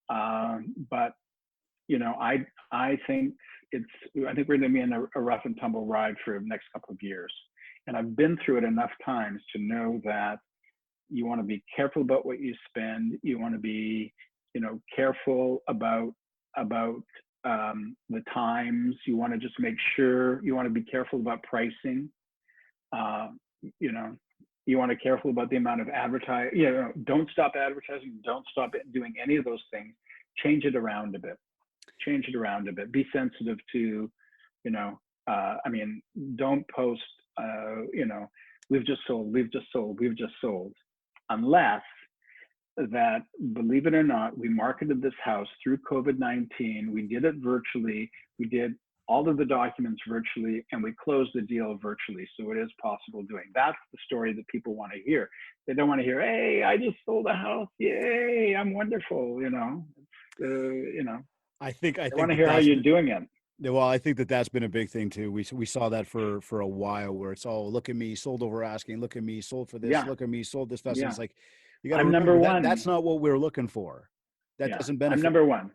But I think we're going to be in a rough and tumble ride for the next couple of years. And I've been through it enough times to know that you want to be careful about what you spend. You want to be, careful about the times. You want to just make sure, you want to be careful about pricing. You want to be careful about the amount of advertising. Don't stop advertising. Don't stop doing any of those things. Change it around a bit. Be sensitive to, don't post, we've just sold, unless that, believe it or not, we marketed this house through COVID-19. We did it virtually. We did all of the documents virtually, and we closed the deal virtually. So it is possible doing. That's the story that people want to hear. They don't want to hear, hey, I just sold a house. Yay, I'm wonderful. I think I want to hear how you're doing it. Well, I think that's been a big thing too. We saw that for a while, where it's all, look at me, sold over asking, look at me, sold for this, look at me, sold this fast. Yeah. It's like, you got to remember number one. That's not what we're looking for. That doesn't benefit. I'm number one.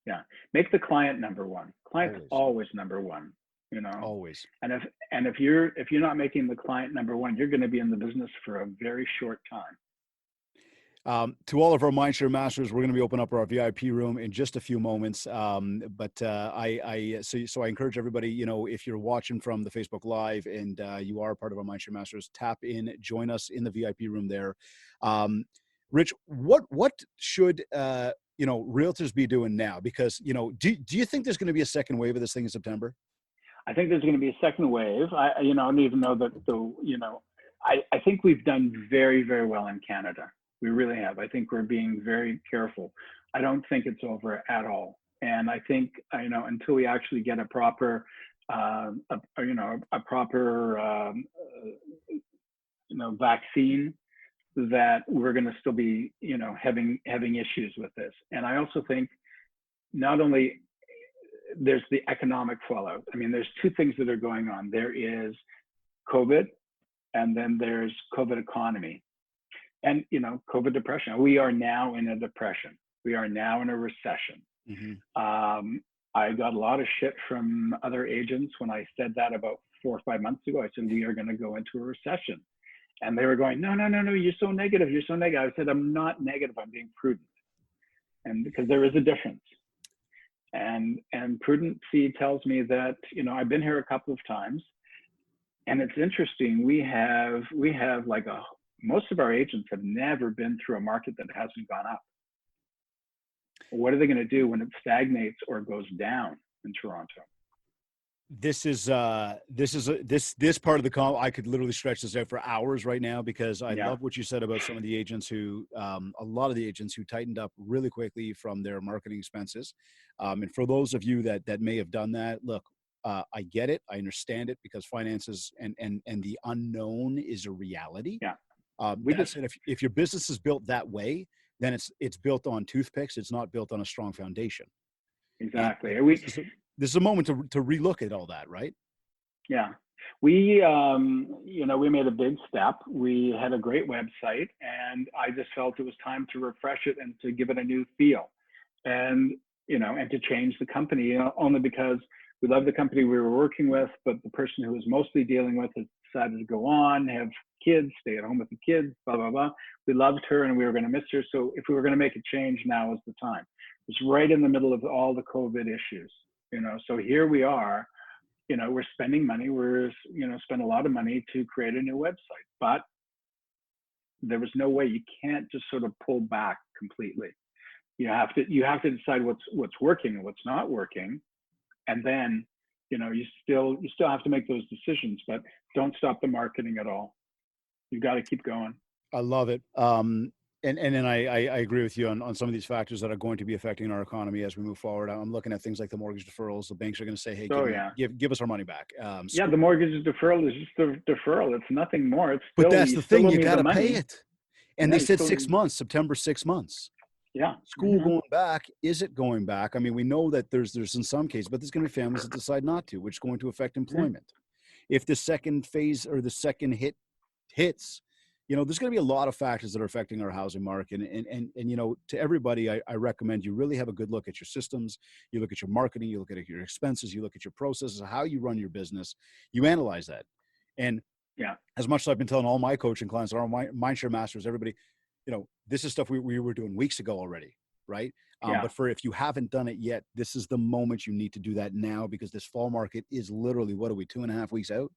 Yeah, make the client number one. Client's always number one. Always. And if you're not making the client number one, you're going to be in the business for a very short time. To all of our Mindshare Masters, we're going to be opening up our VIP room in just a few moments. So I encourage everybody, if you're watching from the Facebook Live and you are part of our Mindshare Masters, tap in, join us in the VIP room there. Rich, what should realtors be doing now? Because do you think there's going to be a second wave of this thing in September? I think there's going to be a second wave. I don't even know that I think we've done very, very well in Canada. We really have. I think we're being very careful. I don't think it's over at all. And I think, until we actually get a proper, vaccine, that we're going to still be, having issues with this. And I also think not only there's the economic fallout. I mean, there's two things that are going on. There is COVID, and then there's COVID economy. And, COVID depression. We are now in a depression. We are now in a recession. Mm-hmm. I got a lot of shit from other agents when I said that about 4 or 5 months ago. I said, we are going to go into a recession. And they were going, no, you're so negative. You're so negative. I said, I'm not negative. I'm being prudent. And because there is a difference. And prudency tells me that, I've been here a couple of times, and it's interesting. We have most of our agents have never been through a market that hasn't gone up. What are they going to do when it stagnates or goes down in Toronto? This part of the call, I could literally stretch this out for hours right now, because I love what you said about some of the agents who, a lot of the agents who tightened up really quickly from their marketing expenses. And for those of you that may have done that, look, I get it. I understand it, because finances and the unknown is a reality. Yeah. Said, if your business is built that way, then it's built on toothpicks. It's not built on a strong foundation. Exactly. This is a moment to relook at all that, right? Yeah. We made a big step. We had a great website, and I just felt it was time to refresh it and to give it a new feel, and to change the company, only because we love the company we were working with, but the person who was mostly dealing with it decided to go on, have kids, stay at home with the kids, blah, blah, blah. We loved her and we were going to miss her. So if we were going to make a change, now is the time. It's right in the middle of all the COVID issues, so here we are, we're spending money. We're, spend a lot of money to create a new website, but there was no way. You can't just sort of pull back completely. You have to decide what's working and what's not working. And then, you still have to make those decisions, but don't stop the marketing at all. You've got to keep going. I love it. And I agree with you on some of these factors that are going to be affecting our economy as we move forward. I'm looking at things like the mortgage deferrals. The banks are going to say, hey, give us our money back. The mortgage deferral is just a deferral. It's nothing more. It's still, but that's the thing. You got to pay it. And they said 6 months, September, 6 months. Yeah. School going back, is it going back? I mean, we know that there's in some cases, but there's going to be families that decide not to, which is going to affect employment. If the second phase or the second hits, there's going to be a lot of factors that are affecting our housing market. And to everybody, I recommend you really have a good look at your systems. You look at your marketing, you look at your expenses, you look at your processes, how you run your business, you analyze that. And Yeah. as much as I've been telling all my coaching clients, all my mindshare masters, everybody, this is stuff we were doing weeks ago already, right? But if you haven't done it yet, this is the moment you need to do that now, because this fall market is literally, what are we, 2.5 weeks out?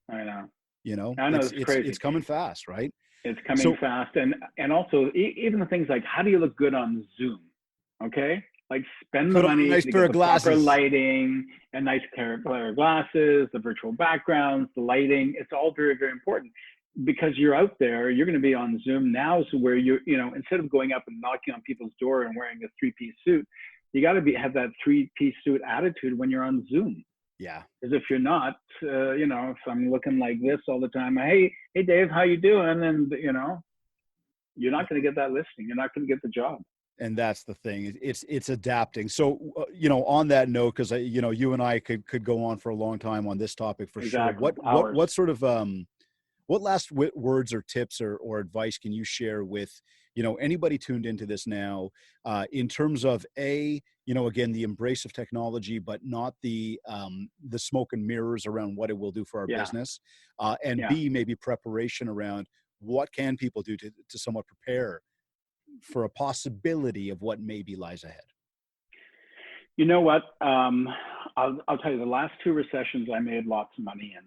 I know. It's crazy. It's coming fast, right? It's coming fast. And also even the things like, how do you look good on Zoom? Okay. Like spend the money nice to pair get of the proper glasses. Lighting and nice pair of glasses, the virtual backgrounds, the lighting. It's all very, very important, because you're out there, you're going to be on Zoom now. So where instead of going up and knocking on people's door and wearing a 3-piece suit, you got to have that 3-piece suit attitude when you're on Zoom. Yeah. Because if you're not, if I'm looking like this all the time, hey Dave, how you doing? And you're not going to get that listing. You're not going to get the job. And that's the thing. It's adapting. So, on that note, because you and I could go on for a long time on this topic for sure. What sort of what last words or tips or advice can you share with anybody tuned into this now, in terms of again, the embrace of technology, but not the smoke and mirrors around what it will do for our business, and B, maybe preparation around what can people do to somewhat prepare for a possibility of what maybe lies ahead? You know what? I'll tell you, the last 2 recessions, I made lots of money in.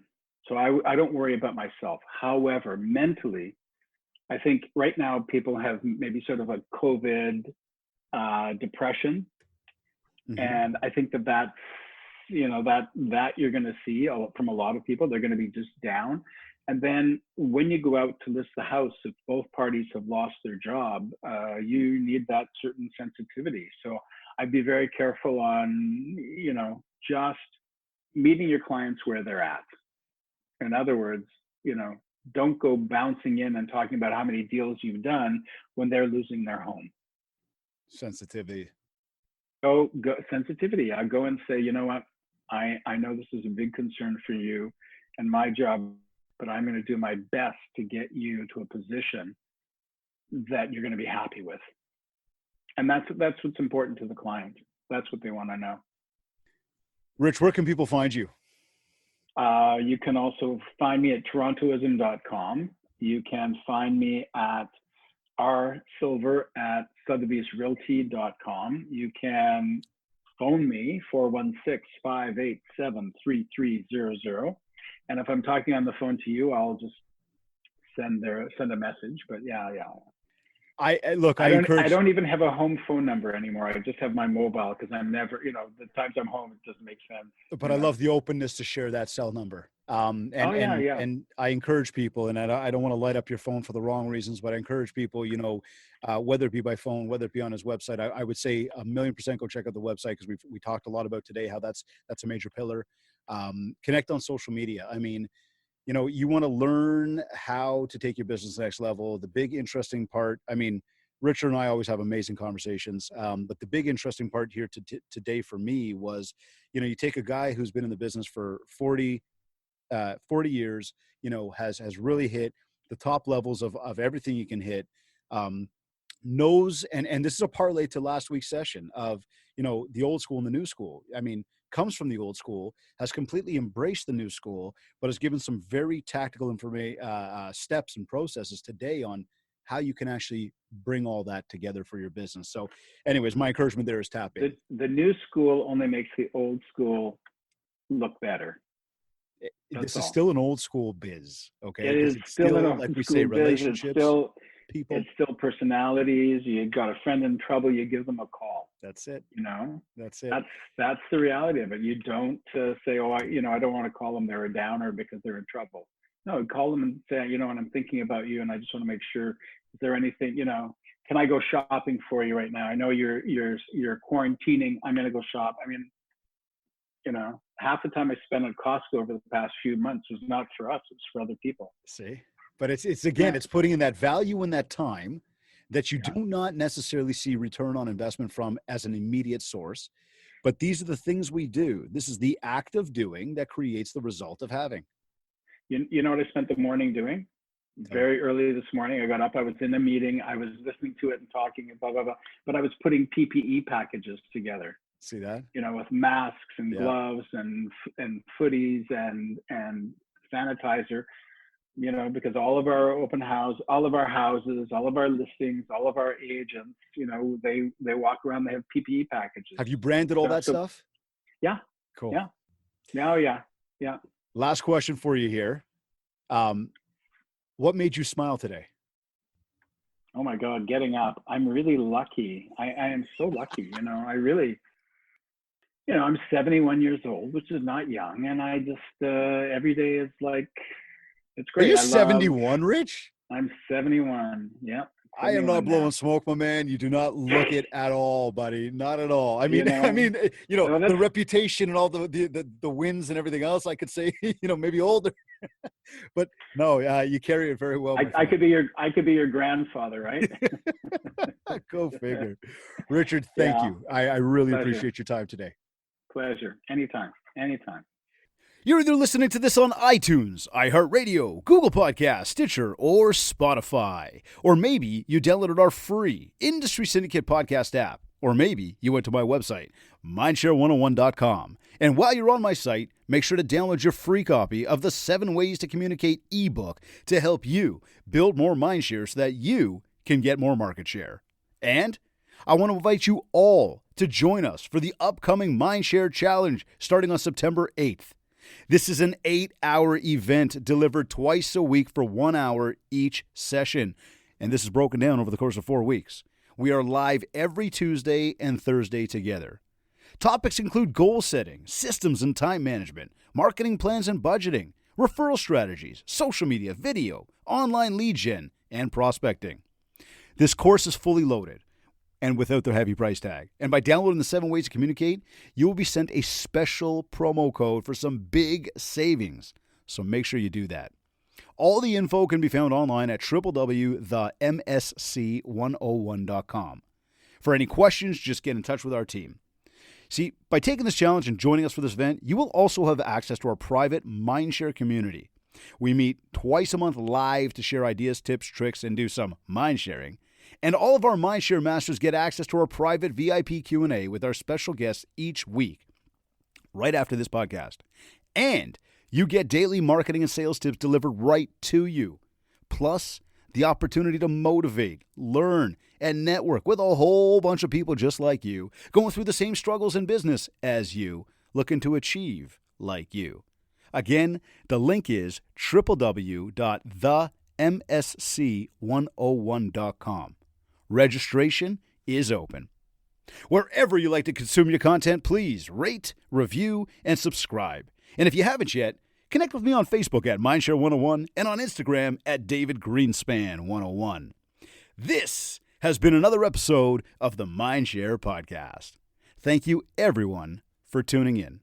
So I don't worry about myself. However, mentally, I think right now people have maybe sort of a COVID depression. Mm-hmm. And I think that you're going to see from a lot of people, they're going to be just down. And then when you go out to list the house, if both parties have lost their job, you need that certain sensitivity. So I'd be very careful on, just meeting your clients where they're at. In other words, don't go bouncing in and talking about how many deals you've done when they're losing their home. Sensitivity. Go sensitivity. I go and say, you know what? I know this is a big concern for you and my job, but I'm going to do my best to get you to a position that you're going to be happy with. And that's what's important to the client. That's what they want to know. Rich, where can people find you? You can also find me at torontoism.com. You can find me at rsilver@sothebysrealty.com. You can phone me, 416-587-3300. And if I'm talking on the phone to you, I'll just send a message. But yeah. I don't even have a home phone number anymore. I just have my mobile, because I'm never, the times I'm home, it doesn't make sense. But I love the openness to share that cell number. And I encourage people, and I don't want to light up your phone for the wrong reasons, but I encourage people, whether it be by phone, whether it be on his website, I would say 1,000,000% go check out the website, because we talked a lot about today how that's a major pillar. Connect on social media. I mean, you want to learn how to take your business to the next level. The big interesting part, I mean, Richard and I always have amazing conversations. But the big interesting part here today for me was, you take a guy who's been in the business for 40 years, has really hit the top levels of everything you can hit, knows, and this is a parlay to last week's session of, the old school and the new school. I mean, comes from the old school, has completely embraced the new school, but has given some very tactical steps and processes today on how you can actually bring all that together for your business. So anyways, my encouragement there is tap in. The new school only makes the old school look better. This is still an old school biz, okay? It's still an old like we school say, biz. relationships, people. It's still personalities. You got a friend in trouble, you give them a call. That's it. That's it. That's the reality of it. You don't say, oh, I don't want to call them, they're a downer because they're in trouble. No, call them and say, and I'm thinking about you, and I just want to make sure, is there anything, can I go shopping for you right now? I know you're quarantining. I'm going to go shop. I mean, half the time I spent at Costco over the past few months was not for us, it's for other people. See, but it's again, it's putting in that value in that time, that you do not necessarily see return on investment from as an immediate source. But these are the things we do. This is the act of doing that creates the result of having. You know what I spent the morning doing? Very early this morning, I got up, I was in a meeting, I was listening to it and talking and blah, blah, blah, but I was putting PPE packages together. See that? You know, with masks and gloves and footies and sanitizer, you know, because all of our open house, all of our houses, all of our listings, all of our agents, you know, they walk around, they have PPE packages. Have you branded all that stuff? Yeah. Cool. Yeah. Oh, yeah. Last question for you here. What made you smile today? Oh my God, getting up. I'm really lucky. I am so lucky. You know, I really, you know, I'm 71 years old, which is not young. And I just, every day is like, it's great. Are you 71, Rich? I'm 71. Yeah. I am not blowing smoke, my man. You do not look it at all, buddy. Not at all. I mean, the reputation and all the wins and everything else, I could say, you know, maybe older, but no, you carry it very well. I could be your grandfather, right? Go figure. Richard, thank you. I really appreciate your time today. Pleasure. Anytime. You're either listening to this on iTunes, iHeartRadio, Google Podcasts, Stitcher, or Spotify. Or maybe you downloaded our free Industry Syndicate podcast app. Or maybe you went to my website, mindshare101.com. And while you're on my site, make sure to download your free copy of the 7 Ways to Communicate ebook to help you build more mindshare so that you can get more market share. And I want to invite you all to join us for the upcoming Mindshare Challenge starting on September 8th. This is an 8-hour event delivered twice a week for 1 hour each session. And this is broken down over the course of 4 weeks. We are live every Tuesday and Thursday together. Topics include goal setting, systems and time management, marketing plans and budgeting, referral strategies, social media, video, online lead gen, and prospecting. This course is fully loaded and without the heavy price tag. And by downloading the 7 Ways to Communicate, you will be sent a special promo code for some big savings. So make sure you do that. All the info can be found online at www.themsc101.com. For any questions, just get in touch with our team. See, by taking this challenge and joining us for this event, you will also have access to our private Mindshare community. We meet twice a month live to share ideas, tips, tricks, and do some mind sharing. And all of our Mindshare Masters get access to our private VIP Q&A with our special guests each week, right after this podcast. And you get daily marketing and sales tips delivered right to you. Plus, the opportunity to motivate, learn, and network with a whole bunch of people just like you, going through the same struggles in business as you, looking to achieve like you. Again, the link is www.themsc101.com. Registration is open. Wherever you like to consume your content, please rate, review, and subscribe. And if you haven't yet, connect with me on Facebook at Mindshare101 and on Instagram at DavidGreenspan101. This has been another episode of the Mindshare Podcast. Thank you, everyone, for tuning in.